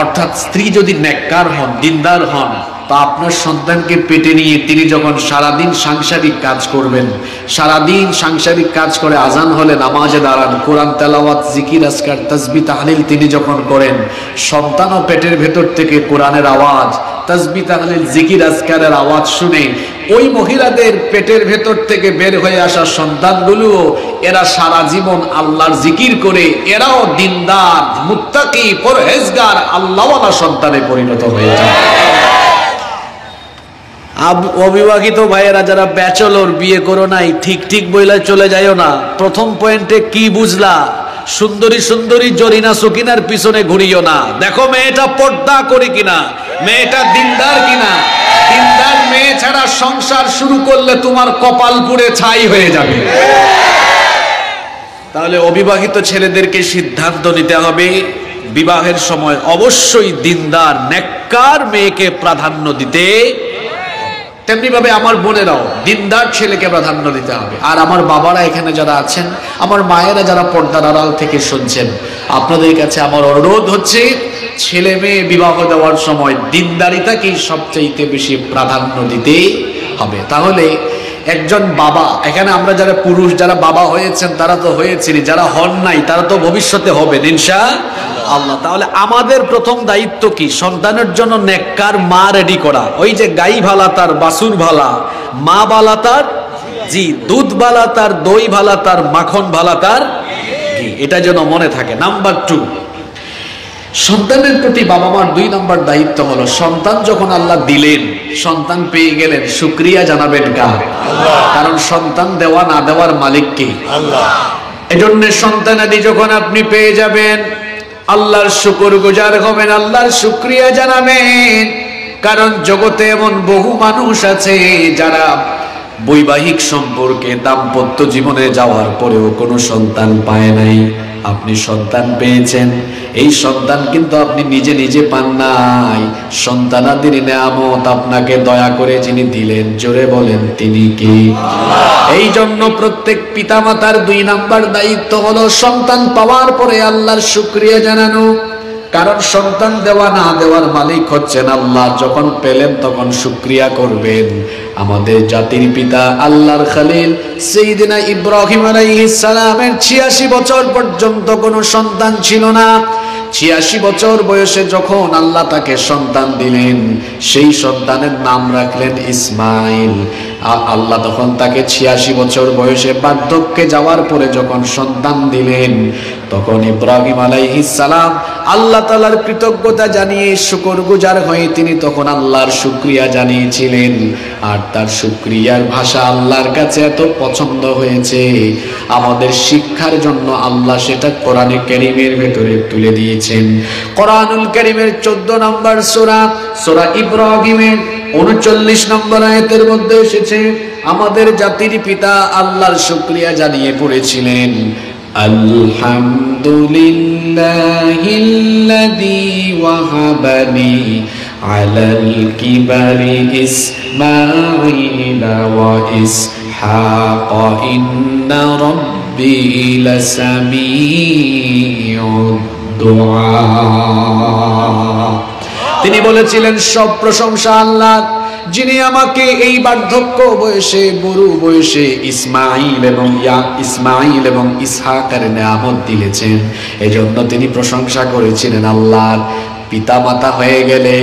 অর্থাৎ স্ত্রী যদি নেককার হন, দিনদার হন, তা আপনার সন্তানকে পেটে নিয়ে তিনি যখন সারাদিন সাংসারিক কাজ করবেন, সারাদিন সাংসারিক কাজ করে আজান হলে নামাজে দাঁড়ান, কোরআন তেলাওয়াত, জিকির আজকার, তাসবিহ তাহলিল তিনি যখন করেন, সন্তানও পেটের ভেতর থেকে কোরআনের আওয়াজ, তাসবিহ তাহলিল, জিকির আজকারের আওয়াজ শুনে ওই মহিলাদের পেটের ভেতর থেকে বের হয়ে আসা সন্তানগুলো এরা সারা জীবন আল্লাহর জিকির করে এরাও দিনদার, মুত্তাকি, পরহেজগার, আল্লাহওয়ালা সন্তানে পরিণত হয়ে যায়। অবিবাহিত ভাইয়েরা যারা ব্যাচেলর, বিয়ে করো নাই, ঠিক বইলা চলে যাইও না। প্রথম পয়েন্টে কি বুঝলা? সুন্দরী জরিনা সকিনার পিছনে ঘুরিও না। দেখো মেয়েটা পর্দা করে কিনা, মেয়েটা দিনদার কিনা। দিনদার মেয়ে ছাড়া সংসার শুরু করলে তোমার কপাল পুড়ে ছাই হয়ে যাবে। তাহলে অবিবাহিত ছেলেদেরকে সিদ্ধান্ত নিতে হবে, বিবাহের সময় অবশ্যই দিনদার নেককার মেয়েকে প্রাধান্য দিতে। তেমনি ভাবে আমার বোনেরাও দিনদার ছেলেকে প্রাধান্য দিতে হবে। আর আমার বাবারা এখানে যারা আছেন, আমার মায়েরা যারা পর্দার আড়াল থেকে শুনছেন, আপনাদের কাছে আমার অনুরোধ হচ্ছে, ছেলে মেয়ে বিবাহ দেওয়ার সময় দিনদারিতাকেই সবচাইতে বেশি প্রাধান্য দিতে হবে। তাহলে একজন বাবা, এখানে আমরা যারা পুরুষ যারা বাবা হয়েছেন তারা তো হয়েছেন, যারা হন নাই তারা তো ভবিষ্যতে হবেন ইনশাআল্লাহ। তাহলে আমাদের প্রথম দায়িত্ব কি? সন্তানের জন্য নেককার মা রেডি করা। ওই যে গাই ভালা তার বাছুর ভালা, মা ভালা তার দুধ ভালা তার, দই ভালা তার, মাখন ভালা তার ঘি, এটা যেন মনে থাকে। নাম্বার 2, সন্তানের প্রতি বাবা মার 2 নম্বর দায়িত্ব হলো, সন্তান যখন আল্লাহ দিলেন, সন্তান পেয়ে গেলেন, শুকরিয়া জানাবেন কার? কারণ সন্তান দেওয়া না দেওয়ার মালিক কে? আল্লাহ। এজন্য সন্তানাদি যখন আপনি পেয়ে যাবেন, আল্লাহর শুকরগুজার হবেন, আল্লাহর শুকরিয়া জানাবেন। কারণ জগতে এমন বহু মানুষ আছে যারা বৈবাহিক সম্পর্কে দাম্পত্য জীবনে যাওয়ার পরেও কোনো সন্তান পায় নাই। আপনি সন্তান পেয়েছেন, এই সন্তান কিন্তু আপনি নিজে পান নাই। সন্তানাদির নেয়ামত আপনাকে দয়া করে যিনি দিলেন, জোরে বলেন তিনি কি? এই জন্য প্রত্যেক পিতামাতার 2 নম্বর দায়িত্ব হলো সন্তান পাওয়ার পরে আল্লাহর শুকরিয়া জানানো। কারণ সন্তান দেওয়া না দেওয়ার মালিক হচ্ছেন আল্লাহ। যখন পেলেন তখন শুকরিয়া করবেন। আমাদের জাতির পিতা আল্লাহর খলিল সাইয়েদনা ইব্রাহিম আলাইহিস সালামের 86 বছর পর্যন্ত কোনো সন্তান ছিল না। 86 বছর বয়সে যখন আল্লাহ তাকে সন্তান দিলেন, সেই সন্তানের নাম রাখলেন ইসমাইল। আল্লাহ তখন তাকে 86 বছর বয়সে বার্ধক্যে যাওয়ার পরে যখন সন্তান দিলেন, তখন ইব্রাহিম আলাইহিস সালাম আল্লাহ তাআলার কৃতজ্ঞতা জানিয়ে শুকরগুজার হয়ে তিনি তখন আল্লাহর শুকরিয়া জানিয়েছিলেন। আর তার শুকরিয়ার ভাষা আল্লাহর কাছে এত পছন্দ হয়েছে, আমাদের শিক্ষার জন্য আল্লাহ সেটা কোরআনে কারীমের ভেতরে তুলে দিয়েছেন। কোরআনুল কারীমের 14 নম্বর সূরা ইব্রাহিমের 39 নম্বর আয়াতের মধ্যে এসেছে, আমাদের জাতির পিতা আল্লাহর শুকরিয়া জানিয়ে পড়েছিলেন, আলহামদুলিল্লাহিল্লাযী ওয়াহাবানি আলাল কিবারি ইসমাঈলা ওয়া ইসহাক ইন্না রাব্বী লাসামিউদ দুআ। তিনি বলেছিলেন সব প্রশংসা আল্লাহ, যিনি আমাকে এই বার্ধক্য বয়সে, বুড়ো বয়সে ইসমাইল এবং ইসহাকের নিয়ামত দিয়েছেন। এজন্য তিনি প্রশংসা করেছিলেন আল্লাহর। পিতা মাতা হয়ে গেলে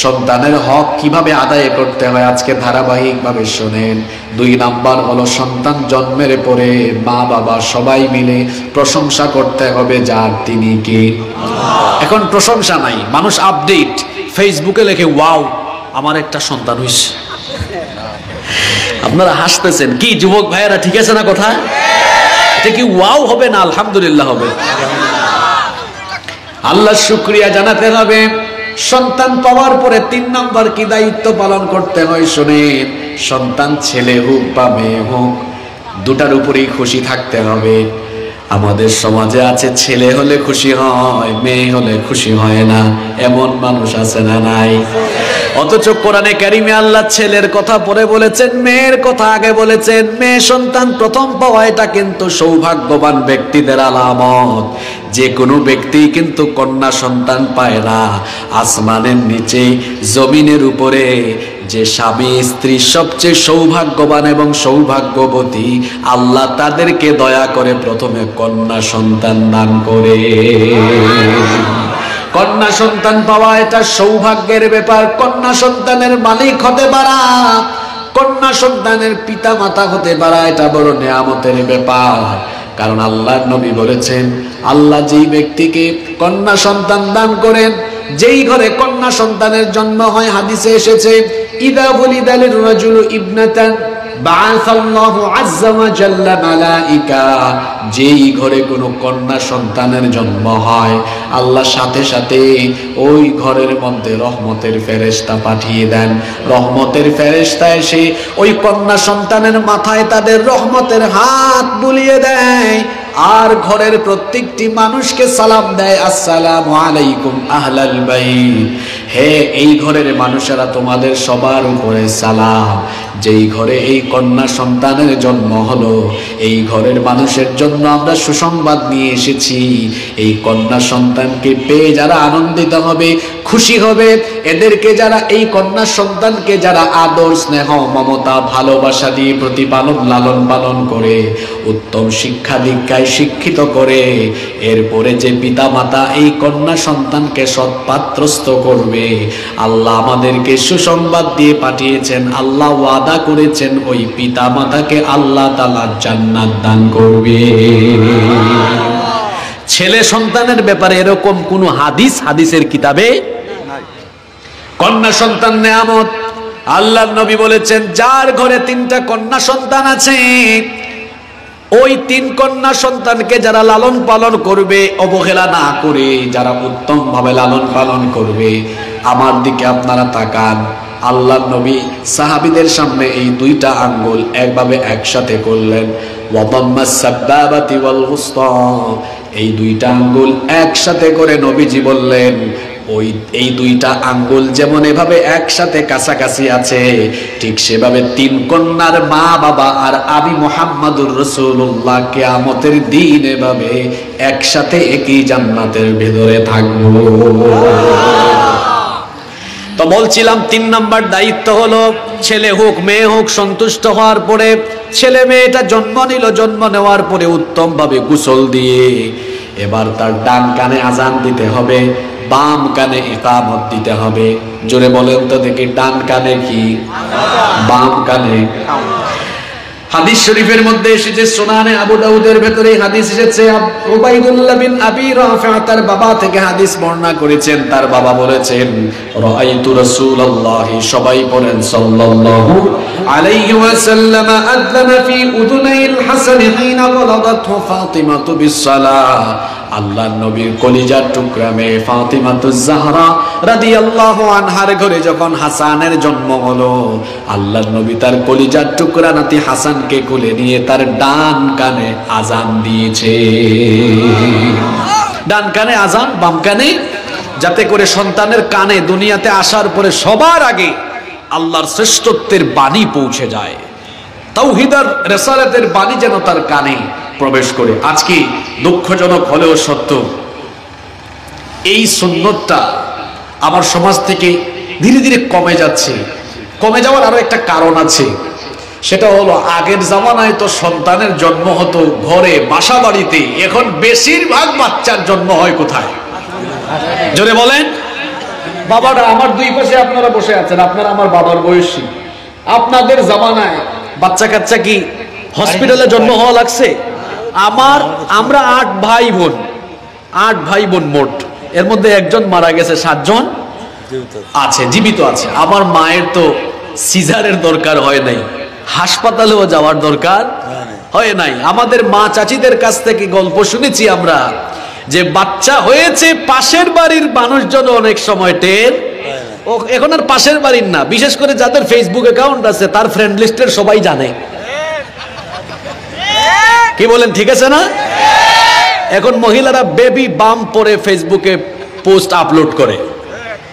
সন্তানের হক কিভাবে আদায় করতে হয় আজকে ধারাবাহিকভাবে শোনেন। 2 নাম্বার হলো সন্তান জন্মের পরে মা বাবা সবাই মিলে প্রশংসা করতে হবে যার, তিনি কে? এখন প্রশংসা নাই, মানুষ আপডেট ফেসবুকে লেখে ওয়াও আমার একটা সন্তান হইছে। আপনারা হাসতেছেন কি যুবক ভাইয়েরা, ঠিক আছে না কথা? এটা কি ওয়াও হবে না আলহামদুলিল্লাহ হবে? আল্লাহর শুকরিয়া জানাতে হবে। সন্তান পাওয়ার পরে 3 নাম্বার কি দায়িত্ব পালন করতে হয় শুনেন। সন্তান ছেলে হোক বা মেয়ে হোক, দুটার উপরেই খুশি থাকতে হবে। আমাদের সমাজে আছে ছেলে হলে খুশি হয়, মেয়ে হলে খুশি হয় না, এমন মানুষ আছে না নাই? অথচ কোরআনে কারিমে আল্লাহ ছেলের কথা পরে বলেছেন, মেয়ের কথা আগে বলেছেন। মেয়ে সন্তান প্রথম পাওয়া এটা কিন্তু সৌভাগ্যবান ব্যক্তিদের আলামত। যে কোনো ব্যক্তি কিন্তু কন্যা সন্তান পায় না। আসমানের নিচে জমিনের উপরে যে স্বামী স্ত্রী সবচেয়ে সৌভাগ্যবান এবং সৌভাগ্যবতী, আল্লাহ তাদেরকে দয়া করে প্রথমে কন্যা সন্তান দান করে। কন্যা সন্তান পাওয়া এটা সৌভাগ্যের ব্যাপার। কন্যা সন্তানের মালিক হতে পারা, কন্যা সন্তানের পিতা মাতা হতে পারা, এটা বড় নিয়ামতের ব্যাপার। কারণ আল্লাহর নবী বলেছেন, আল্লাহ যেই ব্যক্তিকে কন্যা সন্তান দান করেন, যেই ঘরে কন্যা সন্তানের জন্ম হয়, হাদিসে এসেছে, ইদা বুলিদা লির-রাজুলু ইবনাতান বাআসাল্লাহু আযজা ওয়া জাল্লা মালাইকা। যেই ঘরে কোনো কন্যা সন্তানের জন্ম হয়, আল্লাহ সাথে সাথে ওই ঘরের মধ্যে রহমতের ফেরেশতা পাঠিয়ে দেন। রহমতের ফেরেশতা এসে ওই কন্যা সন্তানের মাথায় তাদের রহমতের হাত বুলিয়ে দেয়, আর ঘরের প্রত্যেকটি মানুষকে সালাম দেয়, আসসালামু আলাইকুম আহলাল বাইত। হে এই ঘরের মানুষেরা, তোমাদের সবার উপরে সালাম। যেই ঘরে এই কন্যা সন্তানের জন্ম হলো, এই ঘরের মানুষের জন্য আমরা সুসংবাদ নিয়ে এসেছি। এই কন্যা সন্তানকে পেয়ে যারা আনন্দিত হবে, খুশি হবে, এদেরকে যারা, এই কন্যা সন্তানকে যারা আদর স্নেহ মমতা ভালোবাসা দিয়ে প্রতিপালন লালন পালন করে, উত্তম শিক্ষা দীক্ষায় শিক্ষিত করে, এরপরে যে পিতা মাতা এই কন্যা সন্তানকে সৎপাত্রস্থ করবে, আল্লাহ আমাদেরকে সুসংবাদ দিয়ে পাঠিয়েছেন। আল্লাহ ওয়াদা করেছেন ওই পিতা মাতাকে আল্লাহ তাআলা জান্নাত দান করবে। ছেলে সন্তানের ব্যাপারে এরকম কোন হাদিসের কিতাবে কন্যা সন্তান নেয়ামত। আল্লাহর নবী বলেছেন, যার ঘরে 3টা কন্যা সন্তান আছে, ওই 3 কন্যা সন্তানকে যারা লালন পালন করবে, অবহেলা না করে যারা উত্তম ভাবে লালন পালন করবে, আমার দিকে আপনারা তাকান। আল্লাহর নবী সাহাবীদের সামনে এই 2টা আঙ্গুল একভাবে একসাথে করলেন, ওয়াদাম্মাস সাবাবাতি ওয়াল উসতা। এই 2টা আঙ্গুল একসাথে করে নবীজি বললেন, ওই এই 2টা আঙ্গুল যেমন এভাবে একসাথে কাছাকাছি আছে, ঠিক সেভাবে 3 কন্যার মা বাবা আর আমি মুহাম্মাদুর রাসূলুল্লাহ কিয়ামতের দিন এভাবে একসাথে একই জান্নাতের ভেতরে থাকবো। তো বলছিলাম 3 নাম্বার দায়িত্ব হলো, ছেলে হোক মেয়ে হোক, সন্তুষ্ট হওয়ার পরে ছেলে মেয়েটা জন্ম নিল, জন্ম নেওয়ার পরে উত্তম ভাবে গোসল দিয়ে এবার তার ডান কানে আজান দিতে হবে, বাম কানে ইকামত দিতে হবে। জোরে বলেন তো দেখি, ডান কানে কি, বাম কানে। হাদিস শরীফের মধ্যে এসেছে, সুনানে আবু দাউদের ভেতরে হাদিস এসেছে, উবাইদুল্লাহ বিন আবি রাফি তার বাবা থেকে হাদিস বর্ণনা করেছেন। তার বাবা বলেছেন, রাআইতু রাসূলুল্লাহ, সবাই পড়েন সাল্লাল্লাহু আলাইহি ওয়াসাল্লাম, আযযানা ফি উযুনাইল হাসান হিনা ওয়ালাদাতহু ফাতিমাতু বিসসালাহ। আল্লাহর নবীর কলিজার টুকরা মেয়ে ফাতিমাতুজ জাহরা রাদিয়াল্লাহু আনহার ঘরে যখন হাসানের জন্ম হলো, আল্লাহর নবী তার কলিজার টুকরা নাতি হাসানকে কোলে নিয়ে তার ডান কানে আজান দিয়েছে। ডান কানে আজান, বাম কানে, যাতে করে সন্তানের কানে দুনিয়াতে আসার পরে সবার আগে আল্লাহর শ্রেষ্ঠত্বের বাণী পৌঁছে যায়, তাওহীদের রিসালাতের বাণী যেন তার কানে প্রবেশ করে। আজকে দুঃখজনক হলেও সত্য, এই সুন্নতটা আমার সমাজ থেকে ধীরে ধীরে কমে যাচ্ছে। কমে যাওয়ার আরো একটা কারণ আছে, সেটা হলো আগের জামানায় তো সন্তানের জন্ম হতো ঘরে, বাসা বাড়িতে। এখন বেশিরভাগ বাচ্চার জন্ম হয় কোথায়? জোরে বলেন। বাবারা আমার দুই পাশে আপনারা বসে আছেন, আপনারা আমার বাবার বয়সী। আপনাদের জামানায় বাচ্চা কাচ্চা কি হসপিটালে জন্ম হওয়া লাগছে? আমরা 8 ভাই বোন মোট, এর মধ্যে একজন মারা গেছে, 7 জন আছে, জীবিত আছে। আমার মায়ের তো সিজারের দরকার হয় নাই, হাসপাতালেও যাওয়ার দরকার হয় নাই। আমাদের মা চাচিদের কাছ থেকে গল্প শুনেছি আমরা, যে বাচ্চা হয়েছে পাশের বাড়ির মানুষজন অনেক সময় টের, এখন আর পাশের বাড়ির না, বিশেষ করে যাদের ফেসবুক অ্যাকাউন্ট আছে তার ফ্রেন্ড লিস্টের সবাই জানে। কি বলেন, ঠিক আছে না? এখন মহিলারা বেবি বাম পরে ফেসবুকে পোস্ট আপলোড করে,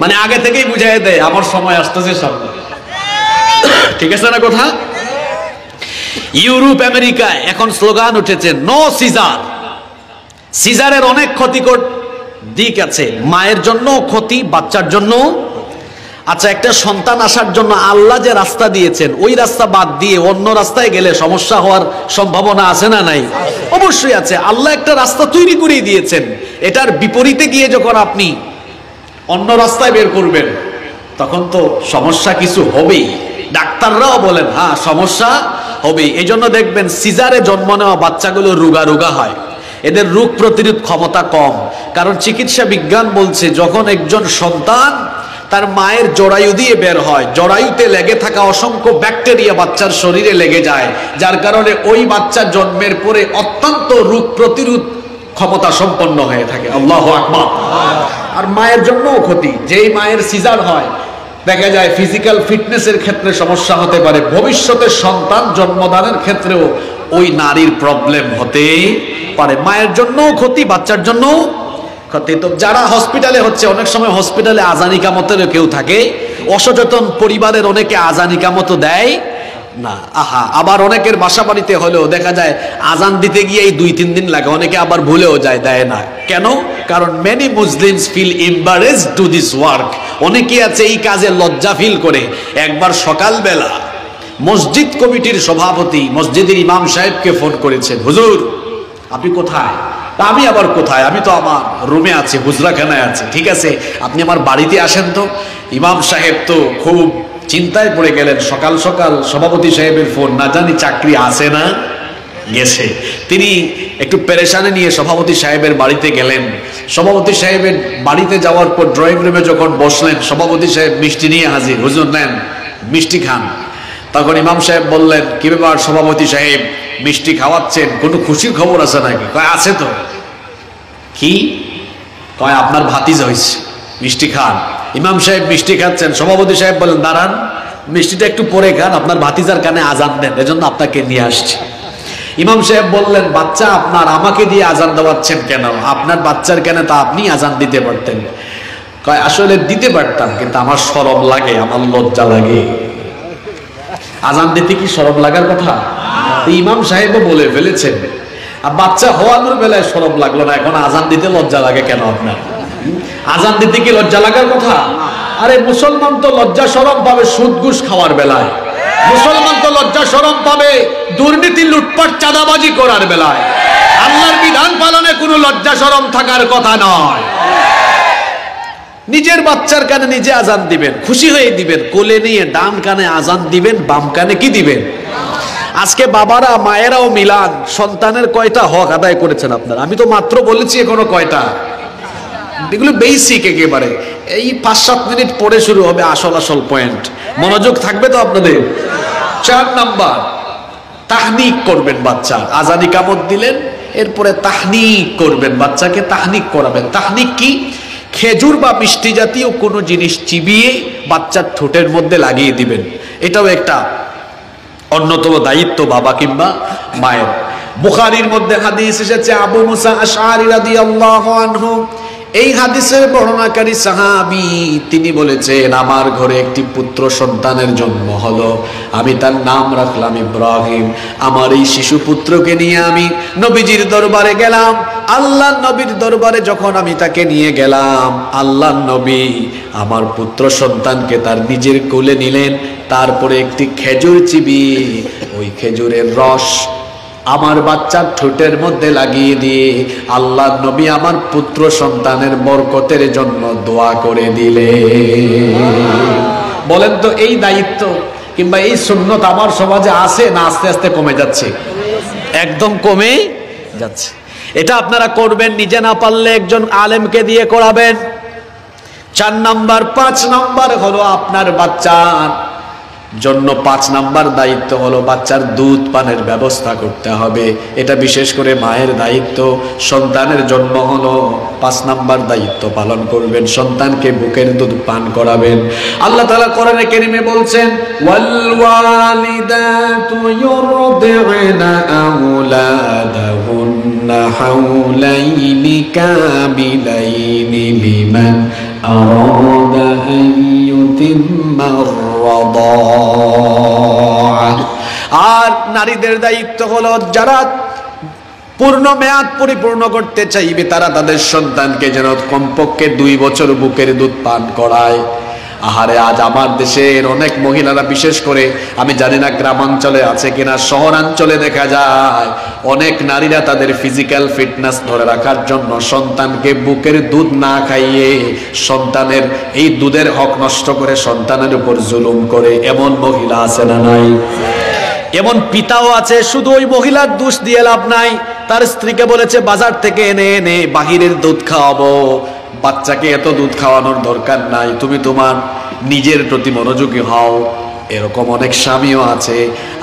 মানে আগে থেকেই বুঝাই দেয় আমার সময় আসতেছে সামনে। ঠিক আছে না কথা? ইউরোপ আমেরিকায় এখন স্লোগান উঠেছে, নো সিজার। সিজারের অনেক ক্ষতিকর দিক আছে, মায়ের জন্য ক্ষতি, বাচ্চার জন্য। আচ্ছা, একটা সন্তান আসার জন্য আল্লাহ যে রাস্তা দিয়েছেন, ওই রাস্তা বাদ দিয়ে অন্য রাস্তায় গেলে সমস্যা হওয়ার সম্ভাবনা আছে না নাই? অবশ্যই আছে। আল্লাহ একটা রাস্তা তৈরি করে দিয়েছেন, এটার বিপরীতে গিয়ে যখন আপনি অন্য রাস্তায় বের করবেন, তখন তো সমস্যা কিছু হবেই। ডাক্তাররাও বলেন হ্যাঁ সমস্যা হবেই। এই জন্য দেখবেন সিজারে জন্ম নেওয়া বাচ্চাগুলো রোগা হয়, এদের রোগ প্রতিরোধ ক্ষমতা কম। কারণ চিকিৎসা বিজ্ঞান বলছে, যখন একজন সন্তান তার মায়ের জরায়ু দিয়ে বের হয়, জরায়ুতে লেগে থাকা অসংখ্য ব্যাকটেরিয়া বাচ্চার শরীরে লেগে যায়, যার কারণে ওই বাচ্চা জন্মের পরে অত্যন্ত রোগ প্রতিরোধ ক্ষমতা সম্পন্ন হয়ে থাকে। আল্লাহু আকবার। আর মায়ের জন্যও ক্ষতি, যেই মায়ের সিজার হয় দেখা যায় ফিজিক্যাল ফিটনেসের ক্ষেত্রে সমস্যা হতে পারে, ভবিষ্যতে সন্তান জন্মদানের ক্ষেত্রেও ওই নারীর প্রবলেম হতে পারে। মায়ের জন্যও ক্ষতি, বাচ্চার জন্যও ক্ষতি। তো যারা হসপিটালে হচ্ছে, অনেক সময় হসপিটালে আজান ইকামতেরও কেউ থাকে, অসচেতন পরিবারের অনেকে আজান ইকামতও দেয় না। আবার অনেকের বাসা বাড়িতে হলেও দেখা যায় আজান দিতে গিয়ে 2-3 দিন লাগে, অনেকে আবার ভুলেও যায়, দেয় না। কেন? কারণ many Muslims feel embarrassed to this work. অনেকে আছে এই কাজে লজ্জা ফিল করে। একবার সকালবেলা মসজিদ কমিটির সভাপতি মসজিদের ইমাম সাহেবকে ফোন করেছেন, হুজুর আপনি কোথায়? আমি আবার কোথায়, আমি তো আমার রুমে আছি, হুজরাখানায় আছি। ঠিক আছে, আপনি আমার বাড়িতে আসেন তো। ইমাম সাহেব তো খুব চিন্তায় পড়ে গেলেন, সকাল সকাল সভাপতি সাহেবের ফোন, না জানি চাকরি আছে না গেছে। তিনি একটু পেরেশানি নিয়ে সভাপতি সাহেবের বাড়িতে গেলেন। সভাপতি সাহেবের বাড়িতে যাওয়ার পর ড্রয়িং রুমে যখন বসলেন, সভাপতি সাহেব মিষ্টি নিয়ে হাজির। হুজুর নেন, মিষ্টি খান। তখন ইমাম সাহেব বললেন, কি ব্যাপার সভাপতি সাহেব, মিষ্টি খাওয়াচ্ছেন, কোনো খুশির খবর আছে নাকি? কয় আছে তো। কি? কয় আপনার ভাতিজা হয়েছে, মিষ্টি খান। ইমাম সাহেব মিষ্টি খাচ্ছেন, সভাপতি সাহেব বলেন দাঁড়ান, মিষ্টিটা একটু পরে খান, আপনার ভাতিজার কানে আজান দেন, এজন্য আপনাকে নিয়ে আসছি। ইমাম সাহেব বললেন, বাচ্চা আপনার, আমাকে দিয়ে আজান দেওয়াচ্ছেন কেন? আপনার বাচ্চার কানে তা আপনি আজান দিতে পারতেন। কয় আসলে দিতে পারতাম, কিন্তু আমার শরম লাগে, আমার লজ্জা লাগে। আজান দিতে কি শরম লাগার কথা? ইমাম সাহেবও বলে ফেলেছেন, আর বাচ্চা হওয়ানোর বেলায় শরম লাগলো না, এখন আজান দিতে লজ্জা লাগে কেন আপনার? আজান দিতে কি লজ্জা লাগার কথা? আরে মুসলমান তো লজ্জা শরম পাবে সুদ ঘুষ খাওয়ার বেলায়, মুসলমান তো লজ্জা শরম পাবে দুর্নীতি লুটপাট চাঁদাবাজি করার বেলায়। আল্লাহর বিধান পালনে কোনো লজ্জা শরম থাকার কথা নয়। নিজের বাচ্চার কানে নিজে আজান দিবেন, খুশি হয়ে দিবেন, কোলে নিয়ে ডান কানে আজান দিবেন, বাম কানে কি দিবেন। আজকে বাবারা মায়েরাও মিলান সন্তানের কয়টা হক আদায় করেছেন আপনারা? আমি তো মাত্র বলেছি এখনো কয়টা, এগুলো বেসিক একেবারে। এই 5-7 মিনিট পরে শুরু হবে আসল আসল পয়েন্ট। মনোযোগ থাকবে তো আপনাদের? 4 নাম্বার, তাহনিক করবেন বাচ্চা। আজান ইকামত দিলেন, এরপরে তাহনিক করবেন, বাচ্চাকে তাহনিক করাবেন। তাহনিক কি? খেজুর বা মিষ্টি জাতীয় কোনো জিনিস চিবিয়ে বাচ্চার ঠোঁটের মধ্যে লাগিয়ে দিবেন। এটাও একটা অন্যতম দায়িত্ব বাবা কিংবা মায়ের। বুখারীর মধ্যে হাদিস এসেছে, আবু মুসা আশআরী রাদিয়াল্লাহু আনহু, এই হাদিসের বর্ণনাকারী সাহাবী, তিনি বলেছেন, আমার ঘরে একটি পুত্র সন্তানের জন্ম হলো, আমি তার নাম রাখলাম ইব্রাহিম। আমার এই শিশু পুত্রকে নিয়ে আমি নবীজির দরবারে গেলাম। আল্লাহর নবীর দরবারে যখন আমি তাকে নিয়ে গেলাম, আল্লাহর নবী আমার পুত্র সন্তানকে তার নিজের কোলে নিলেন। তারপরে একটি খেজুর চিবিয়ে ওই খেজুরের রস আমার বাচ্চার ঠোঁটের মধ্যে লাগিয়ে দিয়ে আল্লাহর নবী আমার পুত্র সন্তানের বরকতের জন্য দোয়া করে দিলে। বলেন তো, এই দায়িত্ব কিংবা এই সুন্নত আমার সমাজে আছে না আস্তে আস্তে কমে যাচ্ছে? একদম কমে যাচ্ছে। এটা আপনারা করবেন, নিজে না পারলে একজন আলেমকে দিয়ে করাবেন। 4 নাম্বার। 5 নাম্বার হলো আপনার বাচ্চার জন্য 5 নাম্বার দায়িত্ব হলো বাচ্চার দুধ পানের ব্যবস্থা করতে হবে। এটা বিশেষ করে মায়ের দায়িত্ব। সন্তানের জন্ম হলো 5 নাম্বার দায়িত্ব পালন করবেন, সন্তানকে বুকের দুধ পান করাবেন। আল্লাহ তাআলা কোরআনে কারীমে বলছেন, ওয়াল ওয়ালিদাতু ইউরদি'না আওলাদাহুন্না হাওলাইনি কামিলাইনি লিমান আরাদা আন ইউতিম্মা আর নারীদের দায়িত্ব হলো যারা পূর্ণ মেয়াদ পরিপূর্ণ করতে চাইবে তারা তাদের সন্তানকে যেন কমপক্ষে 2 বছর বুকের দুধ পান করায়। আহারে, আজ আমার দেশের অনেক মহিলারা, বিশেষ করে আমি জানি না গ্রামাঞ্চলে আছে কিনা, শহরাঞ্চলে দেখা যায় অনেক নারীরা তাদের ফিজিক্যাল ফিটনেস ধরে রাখার জন্য সন্তানকে বুকের দুধ না খাইয়ে সন্তানের এই দুধের হক নষ্ট করে সন্তানের উপর জুলুম করে। এমন মহিলা আছে না নাই? এমন পিতাও আছে। শুধু ওই মহিলার দোষ দিয়ে লাভ নাই, তার স্ত্রীকে বলেছে বাজার থেকে এনে এনে বাহিরের দুধ খাওয়াবো। বাচ্চাকে এত দুধ খাওয়ানোর দরকার নাই, তুমি তোমার নিজের প্রতি মনোযোগী হও। এরকম অনেক স্বামীও আছে।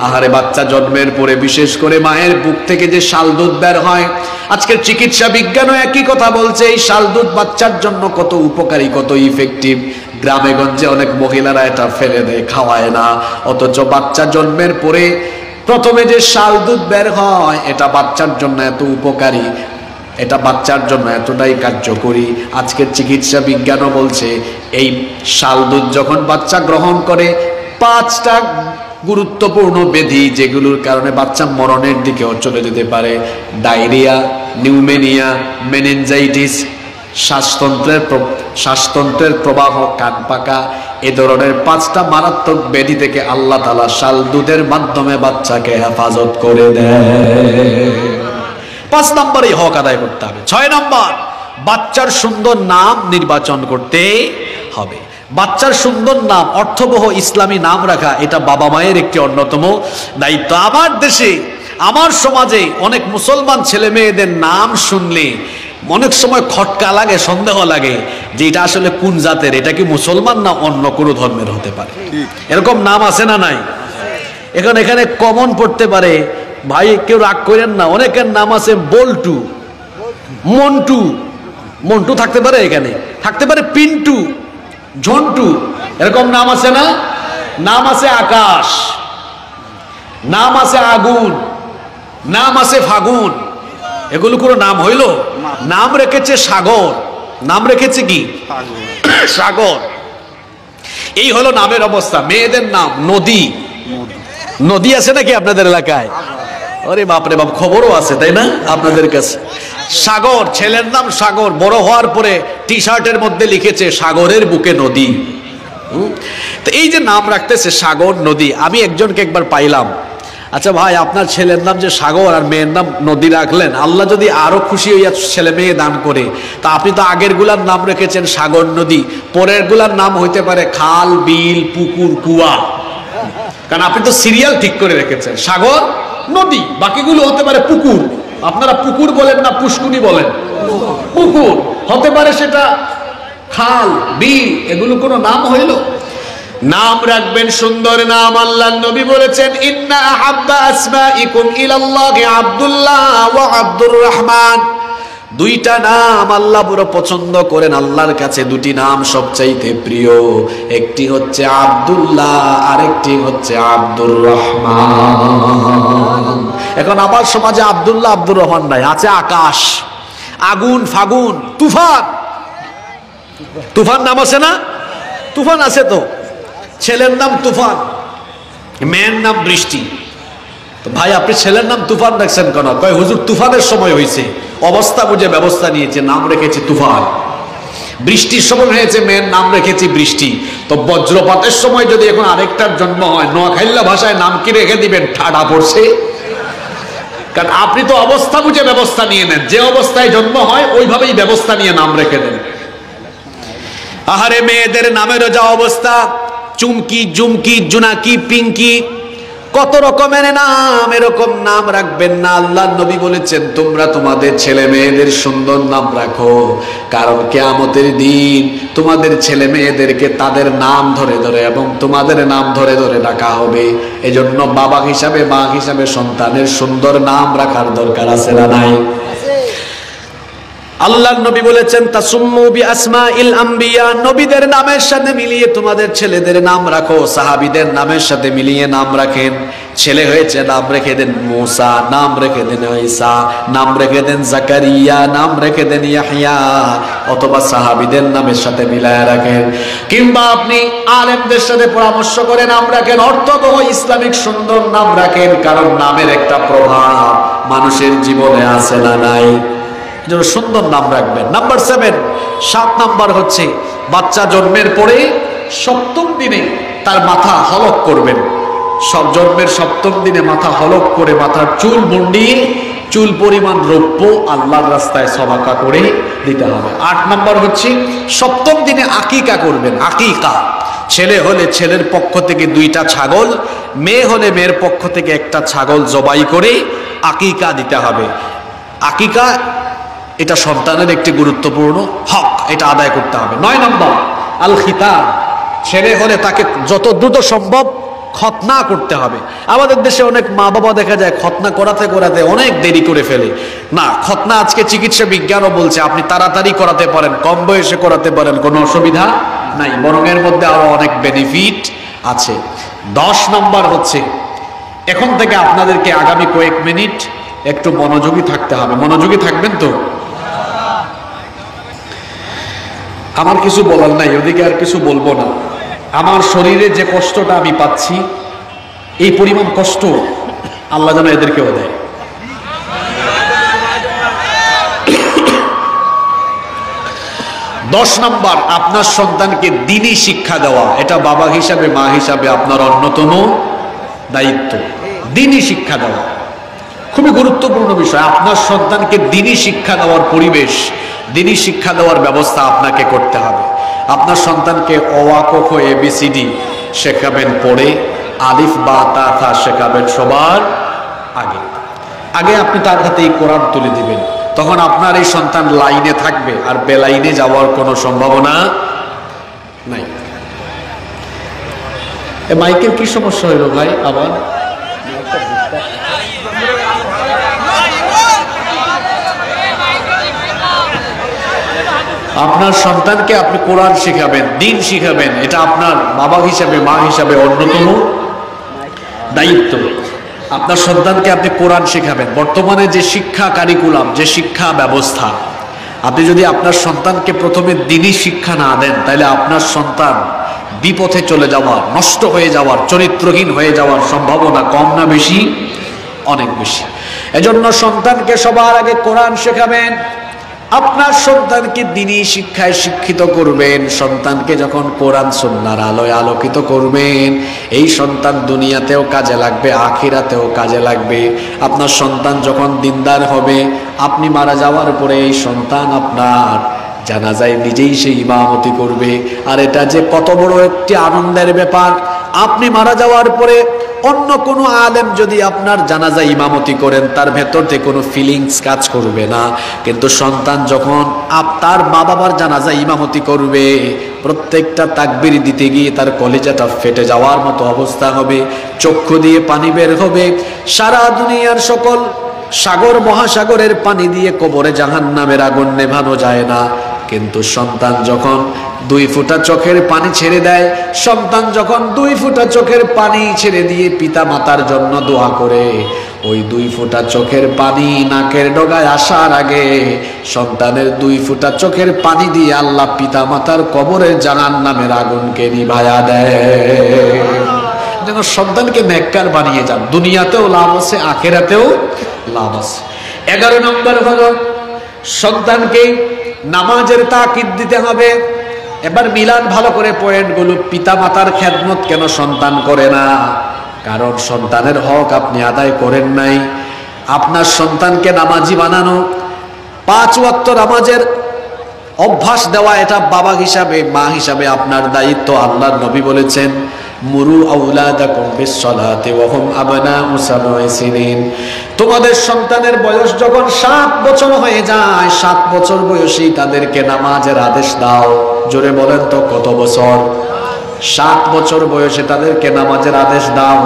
আহারে, বাচ্চা জন্মের পরে বিশেষ করে মায়ের বুক থেকে যে শাল দুধ বের হয়, আজকের চিকিৎসা বিজ্ঞানও একই কথা বলছে, এই শাল দুধ বাচ্চার জন্য কত উপকারী, কত ইফেক্টিভ। গ্রামে গঞ্জে অনেক মহিলারা এটা ফেলে দেয়, খাওয়ায় না, অথচ বাচ্চা জন্মের পরে প্রথমে যে শাল দুধ বের হয় এটা বাচ্চার জন্য এত উপকারী, এটা বাচ্চার জন্য এতটাই কার্যকরী। আজকের চিকিৎসা বিজ্ঞানও বলছে এই শাল দুধ যখন বাচ্চা গ্রহণ করে 5টা গুরুত্বপূর্ণ ব্যাধি যেগুলোর কারণে বাচ্চা মরণের দিকেও চলে যেতে পারে, ডায়রিয়া, নিউমোনিয়া, মেনিনজাইটিস, শ্বাসতন্ত্রের প্রবাহ, কান পাকা, এ ধরনের 5টা মারাত্মক ব্যাধি থেকে আল্লাহ তাআলা শাল দুধের মাধ্যমে বাচ্চাকে হেফাজত করে দেয়। 5 নম্বরে হক আদায় করতে হবে। 6 নম্বর, বাচ্চার সুন্দর নাম নির্বাচন করতে হবে। বাচ্চার সুন্দর নাম, অর্থবহ ইসলামী নাম রাখা, এটা বাবা মায়ের একটি অন্যতম দায়িত্ব। আমার দেশে, আমার সমাজে অনেক মুসলমান ছেলে মেয়েদের নাম শুনলে অনেক সময় খটকা লাগে, সন্দেহ লাগে যে এটা আসলে কোন জাতের, এটা কি মুসলমান না অন্য কোনো ধর্মের হতে পারে। এরকম নাম আছে না নাই? এখানে কমন পড়তে পারে, ভাই কেউ রাগ করেন না, অনেকের নাম আছে বল্টু, মন্টু, মন্টু থাকতে পারে, এখানে থাকতে পারে পিন্টু, ঝন্টু, এরকম নাম আছে না? নাম আছে আকাশ, নাম আছে আগুন, নাম আছে ফাগুন। এগুলো কোনো নাম হইল? নাম রেখেছে সাগর, নাম রেখেছে কি? সাগর। এই হলো নামের অবস্থা। মেয়েদের নাম নদী, নদী আছে নাকি আপনাদের এলাকায়? আরে বাপরে বাপ, খবরও আছে তাই না আপনাদের কাছে? সাগর, ছেলের নাম সাগর, বড় হওয়ার পরে টি শার্টের মধ্যে লিখেছে সাগরের বুকে নদী। তো এই যে নাম রাখতেছে সাগর, নদী। আমি একজনকে একবার পাইলাম, আচ্ছা ভাই, আপনার ছেলের নাম যে সাগর আর মেয়ের নাম নদী রাখলেন, আল্লাহ যদি আরো খুশি হইয়া ছেলে মেয়ে দান করে, তা আপনি তো আগের গুলার নাম রেখেছেন সাগর নদী, পরের গুলার নাম হইতে পারে খাল বিল পুকুর কুয়া, কারণ আপনি তো সিরিয়াল ঠিক করে রেখেছেন সাগর নদী, বাকিগুলো হতে পারে পুকুর। আপনারা পুকুর বলেন না পুষ্কুনি বলেন? পুকুর হতে পারে, সেটা খাল বিল, এগুলো কোনো নাম হইল? নাম রাখবেন সুন্দর নাম। আল্লাহর নবী বলেছেন, ইন্না আহাব্বা আসমাইকুম ইলাল্লাহি আব্দুল্লাহ ওয়া আব্দুর রহমান। দুইটা নাম আল্লাহ বড় পছন্দ করেন, আল্লাহর কাছে দুটি নাম সবচাইতে প্রিয়, একটি হচ্ছে আব্দুল্লাহ, আরেকটি হচ্ছে আব্দুর রহমান। এখন আমার সমাজে আব্দুল্লাহ আব্দুর রহমান নাই, আছে আকাশ, আগুন, ফাগুন, তুফান। তুফান নাম আছে না? তুফান আছে তো। ছেলের নাম তুফান, মেয়ের নাম বৃষ্টি। তো ভাই, আপনি ছেলের নাম তুফান রাখছেন কেন? কয় হুজুর তুফানের সময় হয়েছে, অবস্থা বুঝে ব্যবস্থা নিয়েছে, নাম রেখেছে তুফান। বৃষ্টির সময় হয়েছে, মেয়ের নাম রেখেছি বৃষ্টি। তো বজ্রপাতের সময় যদি এখন আরেকটার জন্ম হয়, নোয়াখাইল্লা ভাষায় নাম কি রেখে দিবেন? ঠাডা পড়ছে। কারণ আপনি তো অবস্থা বুঝে ব্যবস্থা নিয়ে নেন, যে অবস্থায় জন্ম হয় ওইভাবেই ব্যবস্থা নিয়ে নাম রেখে দেন। আহারে, মেয়েদের নামেরও যা অবস্থা, চুমকি, জুমকি, জুনাকি, পিঙ্কি, কত রকমের নাম। এরকম নাম রাখবেন না। আল্লাহর নবী বলেছেন, তোমরা তোমাদের ছেলে মেয়েদের সুন্দর নাম রাখো, কারণ কিয়ামতের দিন তোমাদের ছেলে মেয়েদেরকে তাদের নাম ধরে ধরে এবং তোমাদের নাম ধরে ধরে ডাকা হবে। এজন্য বাবা হিসাবে, মা হিসাবে সন্তানের সুন্দর নাম রাখার দরকার আছে না নাই? আল্লাহর নবী বলেছেন, তাসুম্মু বিআসমাইল আম্বিয়া, নবীদের নামের সাথে মিলিয়ে তোমাদের ছেলেদের নাম রাখো, সাহাবীদের নামের সাথে মিলিয়ে নাম রাখেন। ছেলে হয়েছে, নাম রেখে দেন মূসা, নাম রেখে দেন ঈসা, নাম রেখে দেন জাকারিয়া, নাম রেখে দেন ইয়াহইয়া, অথবা সাহাবীদের নামের সাথে মিলায়া রাখেন। কিংবা আপনি আলেমদের সাথে পরামর্শ করে নাম রাখেন, অর্থবহ ইসলামিক সুন্দর নাম রাখেন, কারণ নামের একটা প্রভাব মানুষের জীবনে আছে না নাই? সুন্দর নাম রাখবেন। নাম্বার 7, 7 নাম্বার হচ্ছে, বাচ্চা জন্মের পরে 7ম দিনে তার মাথা হলক করবেন। সব জন্মের 7ম দিনে মাথা হলক করে মাথার চুল মুন্ডিয়ে চুল পরিমাণ রৌপ্য আল্লাহর রাস্তায় সদকা করে দিতে হবে। 8 নাম্বার হচ্ছে, 7ম দিনে আকিকা করবেন। আকিকা, ছেলে হলে ছেলের পক্ষ থেকে 2টা ছাগল, মেয়ে হলে মেয়ের পক্ষ থেকে 1টা ছাগল জবাই করে আকিকা দিতে হবে। আকিকা এটা সন্তানের একটি গুরুত্বপূর্ণ হক, এটা আদায় করতে হবে। 9 নম্বর, আল খিতান, ছেলে হলে তাকে যত দ্রুত সম্ভব খতনা করতে হবে। আমাদের দেশে অনেক মা বাবা দেখা যায় খতনা করাতে করাতে অনেক দেরি করে ফেলে। না, খতনা আজকে চিকিৎসা বিজ্ঞানও বলছে আপনি তাড়াতাড়ি করাতে পারেন, কম বয়সে করাতে পারেন, কোনো অসুবিধা নাই, বরং এর মধ্যে আরো অনেক বেনিফিট আছে। 10 নম্বর হচ্ছে, এখন থেকে আপনাদেরকে আগামী কয়েক মিনিট একটু মনোযোগী থাকতে হবে। মনোযোগী থাকবেন তো? আমার কিছু বলার নাই, ওদিকে আর কিছু বলবো না। আমার শরীরে যে কষ্টটা আমি পাচ্ছি, এই পরিমাণ কষ্ট আল্লাহ যেন এদেরকেও দেয়। 10 নম্বর, আপনার সন্তানকে দ্বীনি শিক্ষা দেওয়া, এটা বাবা হিসাবে, মা হিসাবে আপনার অন্যতম দায়িত্ব। দ্বীনি শিক্ষা দেওয়া খুবই গুরুত্বপূর্ণ বিষয়। আপনার সন্তানকে দ্বীনি শিক্ষা দেওয়ার পরিবেশ, দ্বীনি শিক্ষা দেওয়ার ব্যবস্থা আপনাকে করতে হবে। আপনার সন্তানকে অ আ ক খ ABCD শেখাবেন পড়ে, আলিফ বা তা থা শেখাবেন সবার আগে। আগে আপনি তার হাতে এই কোরআন তুলে দিবেন, তখন আপনার এই সন্তান লাইনে থাকবে, আর বেলাইনে যাওয়ার কোনো সম্ভাবনা নাই। এ মাইকের কি সমস্যা হইল ভাই? আবার আপনার সন্তানকে আপনি কোরআন শিখাবেন, দ্বীন শিখাবেন, এটা আপনার বাবা হিসাবে, মা হিসাবে অন্যতম দায়িত্ব। আপনার সন্তানকে আপনি কোরআন শিখাবেন। বর্তমানে যে শিক্ষা কারিকুলাম, যে শিক্ষা ব্যবস্থা, আপনি যদি আপনার সন্তানকে প্রথমে দ্বীনি শিক্ষা না দেন, তাহলে আপনার সন্তান বিপথে চলে যাওয়ার, নষ্ট হয়ে যাওয়ার, চরিত্রহীন হয়ে যাওয়ার সম্ভাবনা কম না বেশি? অনেক বেশি। এজন্য সন্তানকে সবার আগে কোরআন শেখাবেন, আপনার সন্তানকে দ্বীনি শিক্ষায় শিক্ষিত করবেন, সন্তানকে যখন কোরআন সুন্নাহর আলোয় আলোকিত করবেন, এই সন্তান দুনিয়াতেও কাজে লাগবে, আখিরাতেও কাজে লাগবে। আপনার সন্তান যখন দিনদার হবে, আপনি মারা যাওয়ার পরে এই সন্তান আপনার জানাজায় নিজেই সে ইমামতি করবে। আর এটা যে কত বড় একটি আনন্দের ব্যাপার, আপনি মারা যাওয়ার পরে অন্য কোনো আলেম যদি আপনার জানাজায় ইমামতি করেন, তার ভেতর থেকে কোনো ফিলিংস কাজ করবে না। কিন্তু সন্তান যখন তার মা বাবার জানাজায় ইমামতি করবে, প্রত্যেকটা তাকবীর দিতে গিয়ে তার কলিজাটা ফেটে যাওয়ার মতো অবস্থা হবে, চক্ষু দিয়ে পানি বের হবে। সারা দুনিয়ার সকল সাগর মহাসাগরের পানি দিয়ে কবরে জাহান্নামের আগুন নেভানো যায় না, কিন্তু সন্তান যখন 2 ফোঁটা চোখের পানি ছেড়ে দেয়, সন্তান যখন 2 ফোঁটা চোখের পানি ছেড়ে দিয়ে পিতা মাতার জন্য দোয়া করে, ওই 2 ফোঁটা চোখের পানি নাকের ডগায় আসার আগে সন্তানের 2 ফোঁটা চোখের পানি দিয়ে আল্লাহ পিতা মাতার কবরের জাহান্নামের আগুনকে নিভায়া দেয়। যেন সন্তানকে নেককার বানিয়ে যান, দুনিয়াতেও লাভ আছে, আখিরাতেও লাভ আছে। 11 নম্বর হলো সন্তানকে নামাজের তাকিদ দিতে হবে। এবার মিলান ভালো করে পয়েন্টগুলো। পিতা মাতার খেদমত কেন সন্তান করে না? কারণ সন্তানের হক আপনি আদায় করেন নাই। আপনার সন্তানকে নামাজি বানানো, 5 ওয়াক্ত নামাজের অভ্যাস দেওয়া, এটা বাবা হিসাবে মা হিসাবে আপনার দায়িত্ব। আল্লাহর নবী বলেছেন, মুরু আউলাদাকুম বিসসালাতি ওয়া হুম আবনাউ সাবঈ সিনিন। তোমাদের সন্তানের বয়স যখন 7 বছর হয়ে যায়, 7 বছর বয়সেই তাদেরকে নামাজের আদেশ দাও। জোরে বলেন তো কত বছর? 7 বছর বয়সে তাদেরকে নামাজের আদেশ দাও।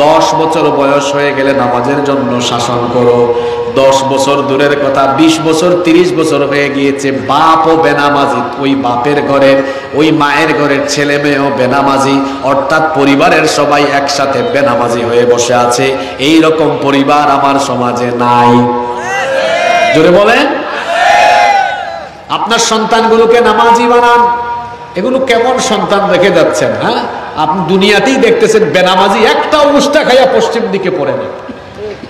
10 বছর বয়স হয়ে গেলে নামাজের জন্য শাসন করো। 10 বছর দূরের কথা, 20 বছর 30 বছর হয়ে গিয়েছে, বাপও বেনামাজি, ওই বাপের ঘরের ওই মায়ের ঘরের ছেলে মেয়েও বেনামাজি, অর্থাৎ পরিবারের সবাই একসাথে বেনামাজি হয়ে বসে আছে। এই রকম পরিবার আমার সমাজে নাই। জোরে বলেন। আপনার সন্তানগুলোকে নামাজি বানান। এগুলো কেমন সন্তান রেখে যাচ্ছেন? হ্যাঁ, আপনি দুনিয়াতেই দেখতেছেন বেনামাজি একটা উষ্টা খাইয়া পশ্চিম দিকে পড়ে না।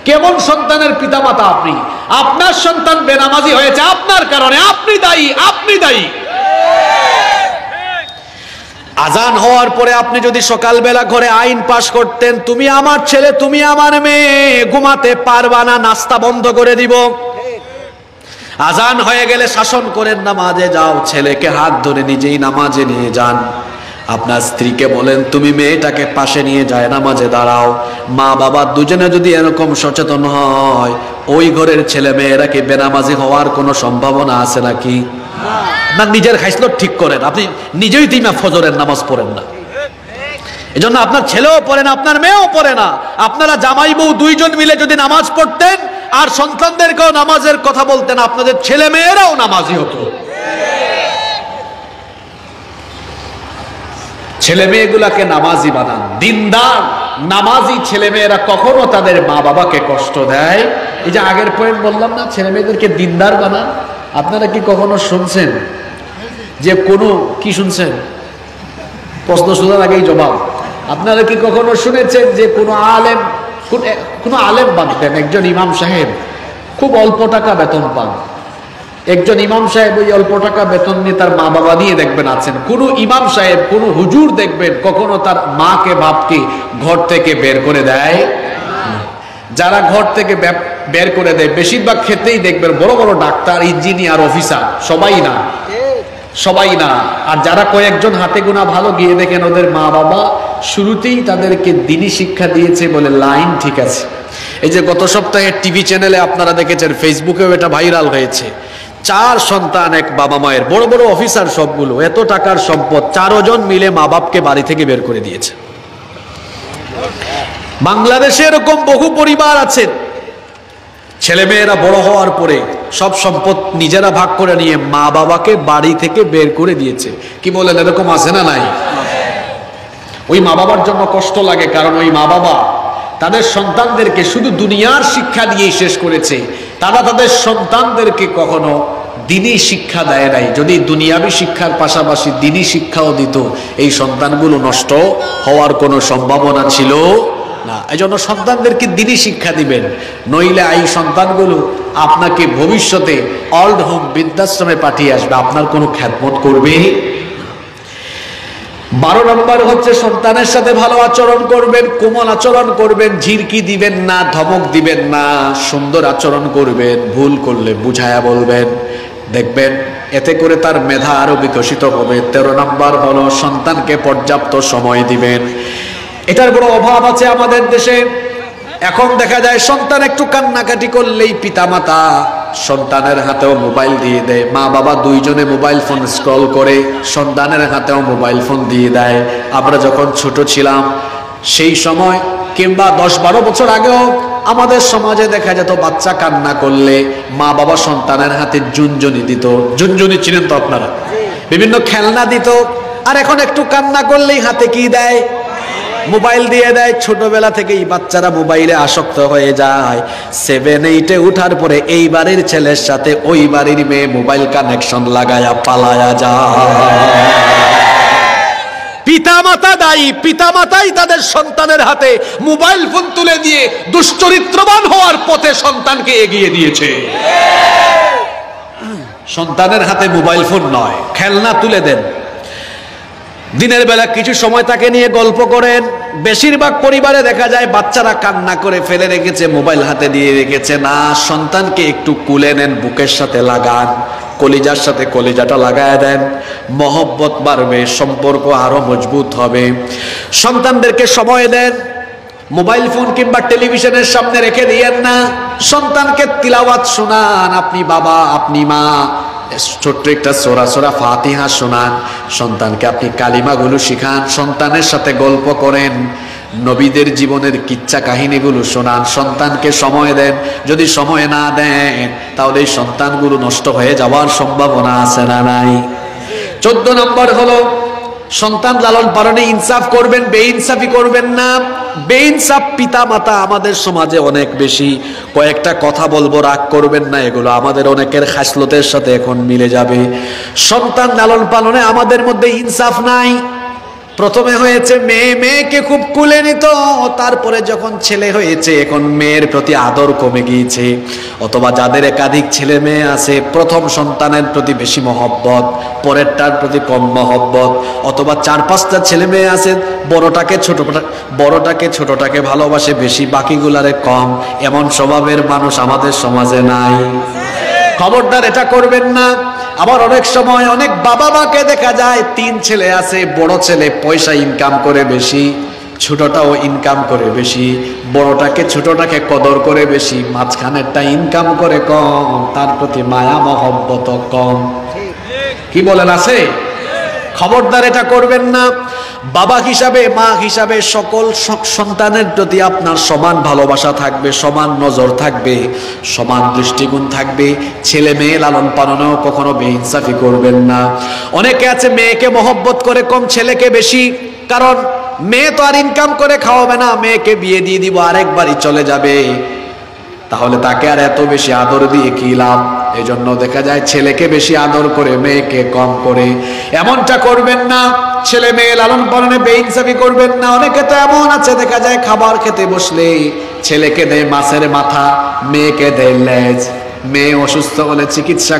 কেমন সন্তানের পিতামাতা আপনি? আপনার সন্তান বেনামাজি হয়েছে আপনার কারণে, আপনি দায়ী, আপনি দায়ী। আজান হওয়ার পরে আপনি যদি সকালবেলা ঘরে আইন পাশ করতেন, তুমি আমার ছেলে, তুমি আমার মেয়ে, ঘুমাতে পারবা না, নাস্তা বন্ধ করে দিব। আজান হয়ে গেলে শাসন করেন, নামাজে যাও, ছেলেকে হাত ধরে নিজেই নামাজে নিয়ে যান। আপনার স্ত্রীকে বলেন, তুমি মেয়েটাকে পাশে নিয়ে যায় নামাজে দাঁড়াও। মা বাবা দুজনে যদি এরকম সচেতন হয়, ওই ঘরের ছেলে মেয়েরা কি বেনামাজি হওয়ার কোনো সম্ভাবনা আছে নাকি? না, নিজের খাইসলত ঠিক করেন। আপনি নিজেই তিমা ফজরের নামাজ পড়েন না, এজন্য আপনার ছেলেও পড়ে না, আপনার মেয়েও পড়ে না। আপনারা জামাই বউ 2 জন মিলে যদি নামাজ পড়তেন আর সন্তানদেরকেও নামাজের কথা বলতেন, আপনাদের ছেলে মেয়েরাও নামাজি হতো। ছেলে মেয়েগুলাকে নামাজি বানান, দিনদার নামাজি ছেলে মেয়েরা কখনো তাদের মা বাবাকে কষ্ট দেয়। এই যে আগের পয়েন্ট বললাম না, ছেলে মেয়েদেরকে দিনদার বানান। আপনারা কি কখনো শুনছেন যে কোনো কি শুনছেন? প্রশ্ন শোনার আগেই জবাব। আপনারা কি কখনো শুনেছেন যে কোনো আলেম বানতেন, একজন ইমাম সাহেব খুব অল্প টাকা বেতন পান, একজন ইমাম সাহেব ওই অল্প টাকা বেতন নিয়ে তার মা বাবা নিয়ে দেখবেন আছেন। কোন ইমাম সাহেব, কোন হুজুর দেখবেন কখনো তার মাকে বাপকে ঘর থেকে বের করে দেয়? যারা ঘর থেকে বের করে দেয় বেশিরভাগ ক্ষেত্রেই দেখবেন বড় বড় ডাক্তার, ইঞ্জিনিয়ার, অফিসার, সবাই না। আর যারা কয়েকজন হাতে গোনা ভালো, গিয়ে দেখেন ওদের মা বাবা শুরুতেই তাদেরকে দ্বীনি শিক্ষা দিয়েছে বলে লাইন ঠিক আছে। এই যে গত সপ্তাহে টিভি চ্যানেলে আপনারা দেখেছেন, ফেসবুকেও এটা ভাইরাল হয়েছে, 4 সন্তান এক বাবা মায়ের, বড় বড় অফিসার সবগুলো, এত টাকার সম্পদ, 4 জন মিলে মা বাপকে বাড়ি থেকে বের করে দিয়েছে। বাংলাদেশে এরকম বহু পরিবার আছে, ছেলেমেয়েরা বড় হওয়ার পরে সব সম্পদ নিজেরা ভাগ করে নিয়ে মা বাবাকে বাড়ি থেকে বের করে দিয়েছে। কি বলেন, এরকম আছে না নাই? ওই মা বাবার জন্য কষ্ট লাগে, কারণ ওই মা বাবা তাদের সন্তানদেরকে শুধু দুনিয়ার শিক্ষা দিয়েই শেষ করেছে। তারা তাদের সন্তানদেরকে কখনো দ্বীনি শিক্ষা দেয় নাই। যদি দুনিয়াবী শিক্ষার পাশাপাশি দ্বীনি শিক্ষাও দিত, এই সন্তানগুলো নষ্ট হওয়ার কোনো সম্ভাবনা ছিল না। এই জন্য সন্তানদেরকে দ্বীনি শিক্ষা দিবেন, নইলে এই সন্তানগুলো আপনাকে ভবিষ্যতে অল্ড হোম বৃদ্ধাশ্রমে পাঠিয়ে আসবে, আপনার কোনো খেদমত করবে। 12 নম্বর হচ্ছে সন্তানের সাথে ভালো আচরণ করবেন, কোমল আচরণ করবেন, ঝিরকি দিবেন না, ধমক দিবেন না, সুন্দর আচরণ করবেন, ভুল করলে বুঝায়া বলবেন, দেখবেন এতে করে তার মেধা আরো বিকশিত হবে। 13 নম্বর হলো সন্তানকে পর্যাপ্ত সময় দিবেন। এটার বড় অভাব আছে আমাদের দেশে। এখন দেখা যায় সন্তান একটু কান্নাকাটি করলেই পিতামাতা সন্তানের হাতেও মোবাইল দিয়ে দেয়, মা বাবা দুইজনে মোবাইল ফোন স্ক্রল করে সন্তানের হাতেও মোবাইল ফোন দিয়ে দেয়। আমরা যখন ছোট ছিলাম সেই সময় কিংবা 10-12 বছর আগেও আমাদের সমাজে দেখা যেত বাচ্চা কান্না করলে মা বাবা সন্তানের হাতে জুনজুনি দিত। জুনজুনি চিনেন তো আপনারা? বিভিন্ন খেলনা দিত। আর এখন একটু কান্না করলেই হাতে কি দেয়? মোবাইল দিয়ে দেয়। ছোটবেলা থেকেই বাচ্চারা মোবাইলে আসক্ত হয়ে যায়। 7-8-এ উঠার পরে এই বাড়ির ছেলের সাথে ওই বাড়ির মেয়ে মোবাইল কানেকশন লাগায়া পালায়া যায়। পিতামাতা দায়ী, পিতামাতাই তাদের সন্তানের হাতে মোবাইল ফোন তুলে দিয়ে দুশ্চরিত্রবান হওয়ার পথে সন্তানকে এগিয়ে দিয়েছে। সন্তানের হাতে মোবাইল ফোন নয়, খেলনা তুলে দেন। দিনের বেলা কিছু সময় তাকে নিয়ে গল্প করেন। বেশিরভাগ পরিবারে দেখা যায় বাচ্চারা কান্না করে ফেলে রেখেছে, মোবাইল হাতে দিয়ে রেখেছে। না, সন্তানকে একটু কুলে নেন, বুকের সাথে লাগান, কলিজার সাথে কলিজাটা লাগায় দেন, মহব্বত বাড়বে, সম্পর্ক আরো মজবুত হবে। সন্তানদেরকে সময় দেন। মোবাইল ফোন কিংবা টেলিভিশনের সামনে রেখে দিয়েন না। সন্তানকে তিলাওয়াত শোনান। আপনি বাবা, আপনি মা, ছোট্ট একটা সোরা ফাতিহা শোনান। সন্তানকে আপনি কালিমাগুলো শিখান। সন্তানের সাথে গল্প করেন, নবীদের জীবনের কিচ্ছা কাহিনীগুলো শোনান। সন্তানকে সময় দেন। যদি সময় না দেন তাহলে এই সন্তানগুলো নষ্ট হয়ে যাওয়ার সম্ভাবনা আছে না নাই? 14 নম্বর হলো সন্তান লালন পালনে ইনসাফ করবেন, বেইনসাফি করবেন না। বেইনসাফ পিতা মাতা আমাদের সমাজে অনেক বেশি। কয়েকটা কথা বলবো, রাগ করবেন না, এগুলো আমাদের অনেকের খাসলতের সাথে এখন মিলে যাবে। সন্তান লালন পালনে আমাদের মধ্যে ইনসাফ নাই। প্রথমে হয়েছে মেয়ে, মেয়েকে খুব কুলে নিত। তারপরে যখন ছেলে হয়েছে এখন মেয়ের প্রতি আদর কমে গিয়েছে। অথবা যাদের একাধিক ছেলে মেয়ে আছে, প্রথম সন্তানের প্রতি বেশি মহব্বত, পরেরটার প্রতি কম মহব্বত। অথবা 4-5টা ছেলে মেয়ে আছে, বড়টাকে ছোটটাকে ভালোবাসে বেশি, বাকিগুলারে কম। এমন স্বভাবের মানুষ আমাদের সমাজে নাই। খবরদার এটা করবেন না। আবার অনেক সময় অনেক বাবা মাকে দেখা যায় 3 ছেলে আছে, বড় ছেলে পয়সা ইনকাম করে বেশি, ছোটটাও ইনকাম করে বেশি, বড়টাকে ছোটটাকে কদর করে বেশি, মাঝখানেরটা ইনকাম করে কম, তার প্রতি মায়া মহব্বত কম। কি বলেন, আছে? খবরদার এটা করবেন না। বাবা হিসাবে, মা হিসাবে সকল সন্তানের প্রতি আপনার সমান ভালোবাসা থাকবে, সমান নজর থাকবে, সমান দৃষ্টিকোণ থাকবে। ছেলে মেয়ে লালন পালনেও কখনো বেইনসাফি করবেন না। অনেকে আছে মেয়েকে মহব্বত করে কম, ছেলেকে বেশি। কারণ মেয়ে তো আর ইনকাম করে খাওয়াবে না, মেয়েকে বিয়ে দিয়ে দিব, আরেকবারই চলে যাবে, তাহলে তাকে আর এত বেশি আদর দিয়ে কি লাভ? এজন্য দেখা যায় ছেলেকে বেশি আদর করে মেয়েকে কম করে। এমনটা করবেন না। ছেলে মেয়ে লালন পালনে বেইনসাফি করবেন না। অনেকে তো এমন আছে, দেখা যায় খাবার খেতে বসলে ছেলেকে দেয় মাছের মাথা, মেয়েকে দেয় লেজ। মেয়ে অসুস্থ হলে চিকিৎসা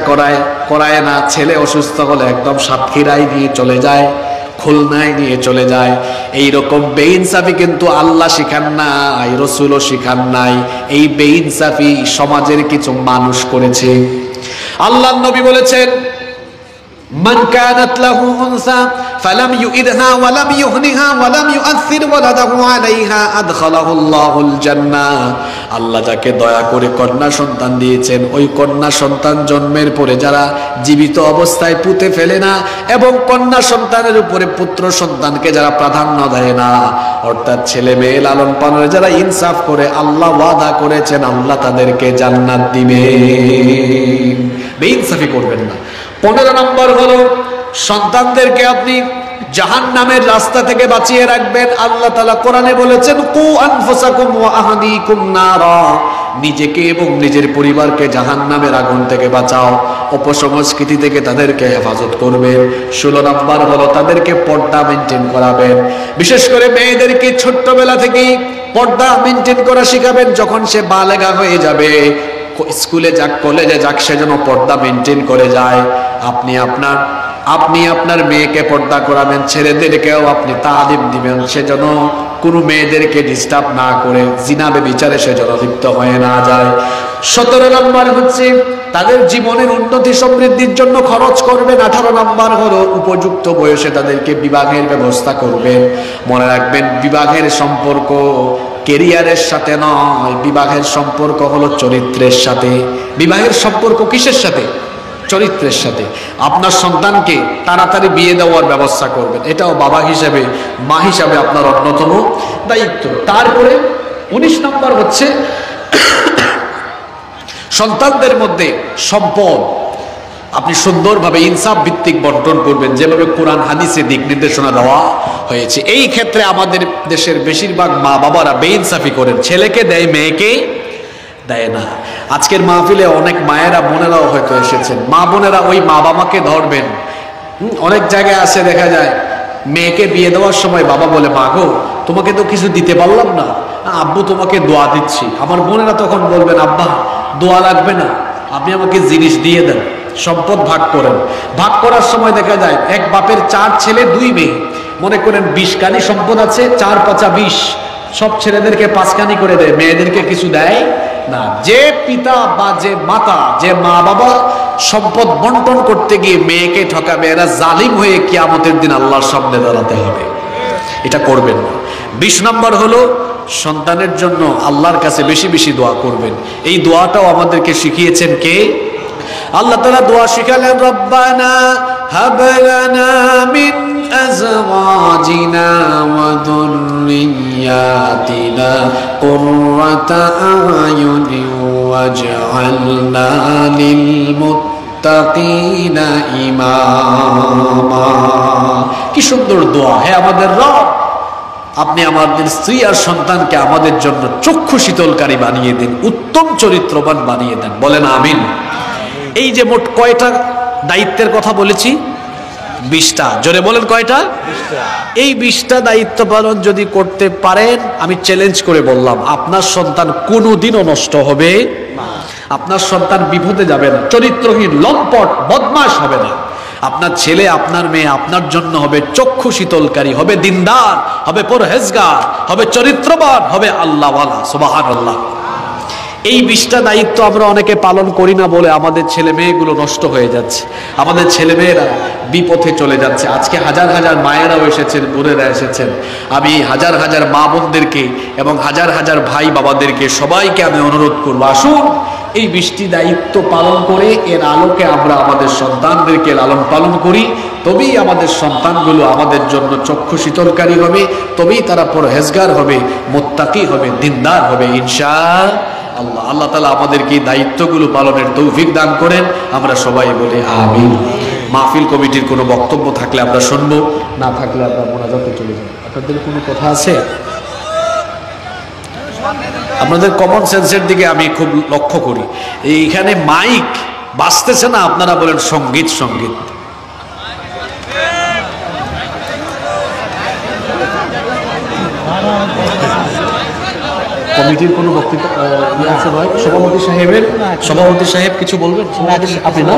করায় না, ছেলে অসুস্থ হলে একদম সাতক্ষীরায় নিয়ে চলে যায়, খুলনায় নিয়ে চলে যায়। এইরকম বেইনসাফি কিন্তু আল্লাহ শিখান নাই, রসুলও শিখান নাই। এই বেইনসাফি সমাজের কিছু মানুষ করেছে। আল্লাহর নবী বলেছেন, মান কানাত লাহু উনসা ফালাম ইউইদহা ওয়ালাম ইউহনিহা ওয়ালাম ইউআসির ওয়ালাদাহু আলাইহা আদখালাহু আল্লাহুল জান্নাহ। আল্লাহ যাকে দয়া করে কন্যা সন্তান দিয়েছেন, ওই কন্যা সন্তান জন্মের পরে যারা জীবিত অবস্থায় পুঁতে ফেলে না এবং কন্যা সন্তানের উপরে পুত্র সন্তানকে যারা প্রাধান্য দেয় না, অর্থাৎ ছেলে মেয়ে লালন পালনে যারা ইনসাফ করে, আল্লাহ ওয়াদা করেছেন আল্লাহ তাদেরকে জান্নাত দিবেন। বেইনসাফি করবেন না। 15 নম্বর হলো সন্তানদেরকে আপনি জাহান্নামের রাস্তা থেকে বাঁচিয়ে রাখবেন। আল্লাহ তাআলা কোরআনে বলেছেন, কু আনফুসাকুম ওয়া আহলিকুম নারা, নিজেকে এবং নিজের পরিবারকে জাহান্নামের আগুন থেকে বাঁচাও, অপসংস্কৃতি থেকে তাদেরকে হেফাজত করবেন। 16 নম্বর হলো তাদেরকে পর্দা মেনটেন করাবেন। বিশেষ করে মেয়েদেরকে ছোট্টবেলা থেকেই পর্দা মেনটেন করা শিখাবেন। যখন সে বালেগা হয়ে যাবে, স্কুলে যাক, কলেজে যাক, সে যেন পর্দা মেনটেন করে যায়। আপনি আপনার মেয়েকে পর্দা করাবেন, ছেলেদেরকেও আপনি তালিম দিবেন, সে যেন কোনো মেয়েদেরকে ডিস্টার্ব না করে জিনা ব্যভিচারে সে যেন লিপ্ত হয়ে না যায়। 17 নম্বর হচ্ছে তাদের জীবনের উন্নতি সমৃদ্ধির জন্য খরচ করবেন। 18 নম্বর হলো উপযুক্ত বয়সে তাদেরকে বিবাহের ব্যবস্থা করবেন। মনে রাখবেন, বিবাহের সম্পর্ক কেরিয়ারের সাথে নয়, বিবাহের সম্পর্ক হলো চরিত্রের সাথে। বিবাহের সম্পর্ক কিসের সাথে? চরিত্রের সাথে। আপনার সন্তানকে তাড়াতাড়ি বিয়ে দেওয়ার ব্যবস্থা করবেন, এটাও বাবা হিসেবে, মা হিসাবে আপনার অন্যতম দায়িত্ব। তারপরে 19 নম্বর হচ্ছে সন্তানদের মধ্যে সম্পদ আপনি সুন্দরভাবে ইনসাফ ভিত্তিক বন্টন করবেন, যেভাবে কোরআন হাদিসে দিক নির্দেশনা দেওয়া হয়েছে। এই ক্ষেত্রে আমাদের দেশের বেশিরভাগ মা বাবারা বেইনসাফি করেন, ছেলেকে দেয় মেয়েকে দেয় না। আজকের মাহফিলে অনেক মায়েরা বোনেরাও হয়তো এসেছেন, মা বোনেরা ওই মা বাবাকে ধরবেন। অনেক জায়গায় আসে দেখা যায় মেয়েকে বিয়ে দেওয়ার সময় বাবা বলে, মা গো তোমাকে তো কিছু দিতে পারলাম না, আব্বু তোমাকে দোয়া দিচ্ছি। আমার বোনেরা তখন বলবেন, আব্বা দোয়া লাগবে না, আপনি আমাকে জিনিস দিয়ে দেন, সম্পদ ভাগ করেন। ভাগ করার সময় দেখা যায় এক বাপের 4 ছেলে 2 মেয়ে, মনে করেন 20 কানি সম্পদ আছে, 4 5 20, সব ছেলেদেরকে 5 কানি করে দেয়, মেয়েদেরকে কিছু দেয় না। যে পিতা বা যে মাতা, যে মা বাবা সম্পদ বন্টন করতে গিয়ে মেয়েকে ঠকাবে, এরা জালিম হয়ে কিয়ামতের দিন আল্লাহর সামনে দাঁড়াতে হবে। এটা করবেন না। 20 নম্বর হলো সন্তানের জন্য আল্লাহর কাছে বেশি বেশি দোয়া করবেন। এই দোয়াটাও আমাদেরকে শিখিয়েছেন কে? আল্লাহ তাআলা দোয়া শিখালেন, রব্বানা হাব লানা মিন আজওয়াজিনা ওয়া যুররিয়াতিনা কুররাতা আয়ুনিন ওয়াজআলনা লিল মুত্তাকিনা ইমামা। কি সুন্দর দোয়া! হে আমাদের রব, আপনি আমাদের স্ত্রী আর সন্তানকে আমাদের জন্য চক্ষু শীতলকারী বানিয়ে দিন, উত্তম চরিত্রবান বানিয়ে দেন। বলেন আমিন। এই যে মোট কয়টা দায়িত্বের কথা বলেছি? 20টা। জোরে বলেন কয়টা? 20টা। এই 20টা দায়িত্ব পালন যদি করতে পারেন, আমি চ্যালেঞ্জ করে বললাম, আপনার সন্তান কোনোদিনও নষ্ট হবে না, আপনার সন্তান বিপদে যাবে না, চরিত্রহীন লম্পট বদমাশ হবে না। আপনার ছেলে, আপনার মেয়ে আপনার জন্য হবে চক্ষু শীতলকারী, হবে দিনদার, হবে পরহেজগার, হবে চরিত্রবান, হবে আল্লাহওয়ালা। সুবহানাল্লাহ। এই 20টা দায়িত্ব আমরা অনেকে পালন করি না বলে আমাদের ছেলে মেয়েগুলো নষ্ট হয়ে যাচ্ছে, আমাদের ছেলে মেয়েরা বিপথে চলে যাচ্ছে। আজকে হাজার হাজার মায়েরাও এসেছেন, বোনেরা এসেছেন। আমি হাজার হাজার মা বোনদেরকে এবং হাজার হাজার ভাই বাবাদেরকে সবাইকে আমি অনুরোধ করবো, আসুন এই 20টি দায়িত্ব পালন করে এর আলোকে আমরা আমাদের সন্তানদেরকে লালন পালন করি। তবেই আমাদের সন্তানগুলো আমাদের জন্য চক্ষু শীতলকারী হবে, তবেই তারা পরহেজগার হবে, মুত্তাকি হবে, দিনদার হবে ইনশাআল্লাহ। আল্লাহ তাআলা আমাদেরকে এই দায়িত্বগুলো পালনের তৌফিক দান করেন। আমরা সবাই বলি আমিন। মাহফিল কমিটির কোনো বক্তব্য থাকলে আমরা শুনবো, না থাকলে আমরা মোনাজাতে চলে যাব। আপনাদের কোনো কথা আছে? আপনাদের কমন সেন্সের দিকে আমি খুব লক্ষ্য করি। এইখানে মাইক বাজতেছে না, আপনারা বলেন সঙ্গীত সঙ্গীত। কমিটির কোনো বক্তব্য আছে ভাই? সভাপতি সাহেবের, সভাপতি সাহেব কিছু বলবেন? আপনি না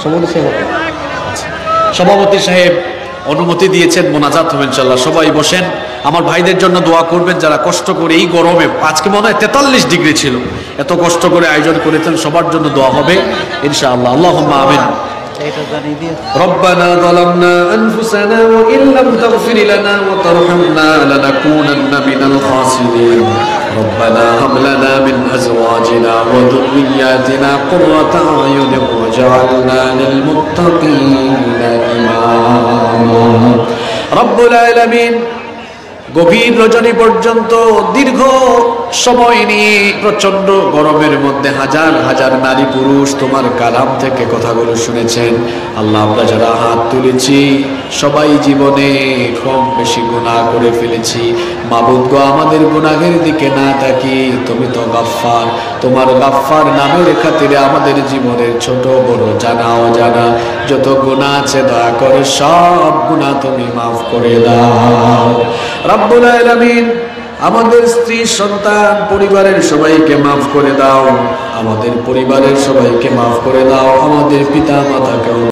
সভাপতি সাহেব? সভাপতি সাহেব অনুমতি দিয়েছেন, মোনাজাত হবে ইনশাআল্লাহ। সবাই বসেন, আমার ভাইদের জন্য দোয়া করবেন যারা কষ্ট করে এই গরমে, আজকে মনে হয় 43 ডিগ্রি ছিল, এত কষ্ট করে আয়োজন করেছেন, সবার জন্য দোয়া হবে ইনশাআল্লাহ। আল্লাহুম্মা আমিন। ربنا ظلمنا أنفسنا وإن لم تغفر لنا وترحمنا لنكونن من الخاسرين ربنا هب لنا من أزواجنا وذرياتنا قرة أعين واجعلنا للمتقين إماما رب العالمين। গভীর রজনী পর্যন্ত দীর্ঘ সময় নিয়ে প্রচন্ড গরমের মধ্যে হাজার হাজার নারী পুরুষ তোমার কালাম থেকে কথাগুলো শুনেছেন। আল্লাহ, আমরা যারা হাত তুলেছি সবাই জীবনে কম বেশি গুনাহ করে ফেলেছি। মাবুদ গো, আমাদের গুনাহের দিকে না তাকি তুমি তো গাফফার, তোমার গাফফার নামের খাতিরে আমাদের জীবনের ছোট বড় জানা অজানা যত গুনাহ আছে দয়া করে সব গুনাহ তুমি মাফ করে দাও রব্বুল আলামিন। আমাদের স্ত্রী সন্তান পরিবারের সবাইকে মাফ করে দাও, আমাদের পরিবারের সবাইকে মাফ করে দাও, আমাদের পিতা মাতাকেও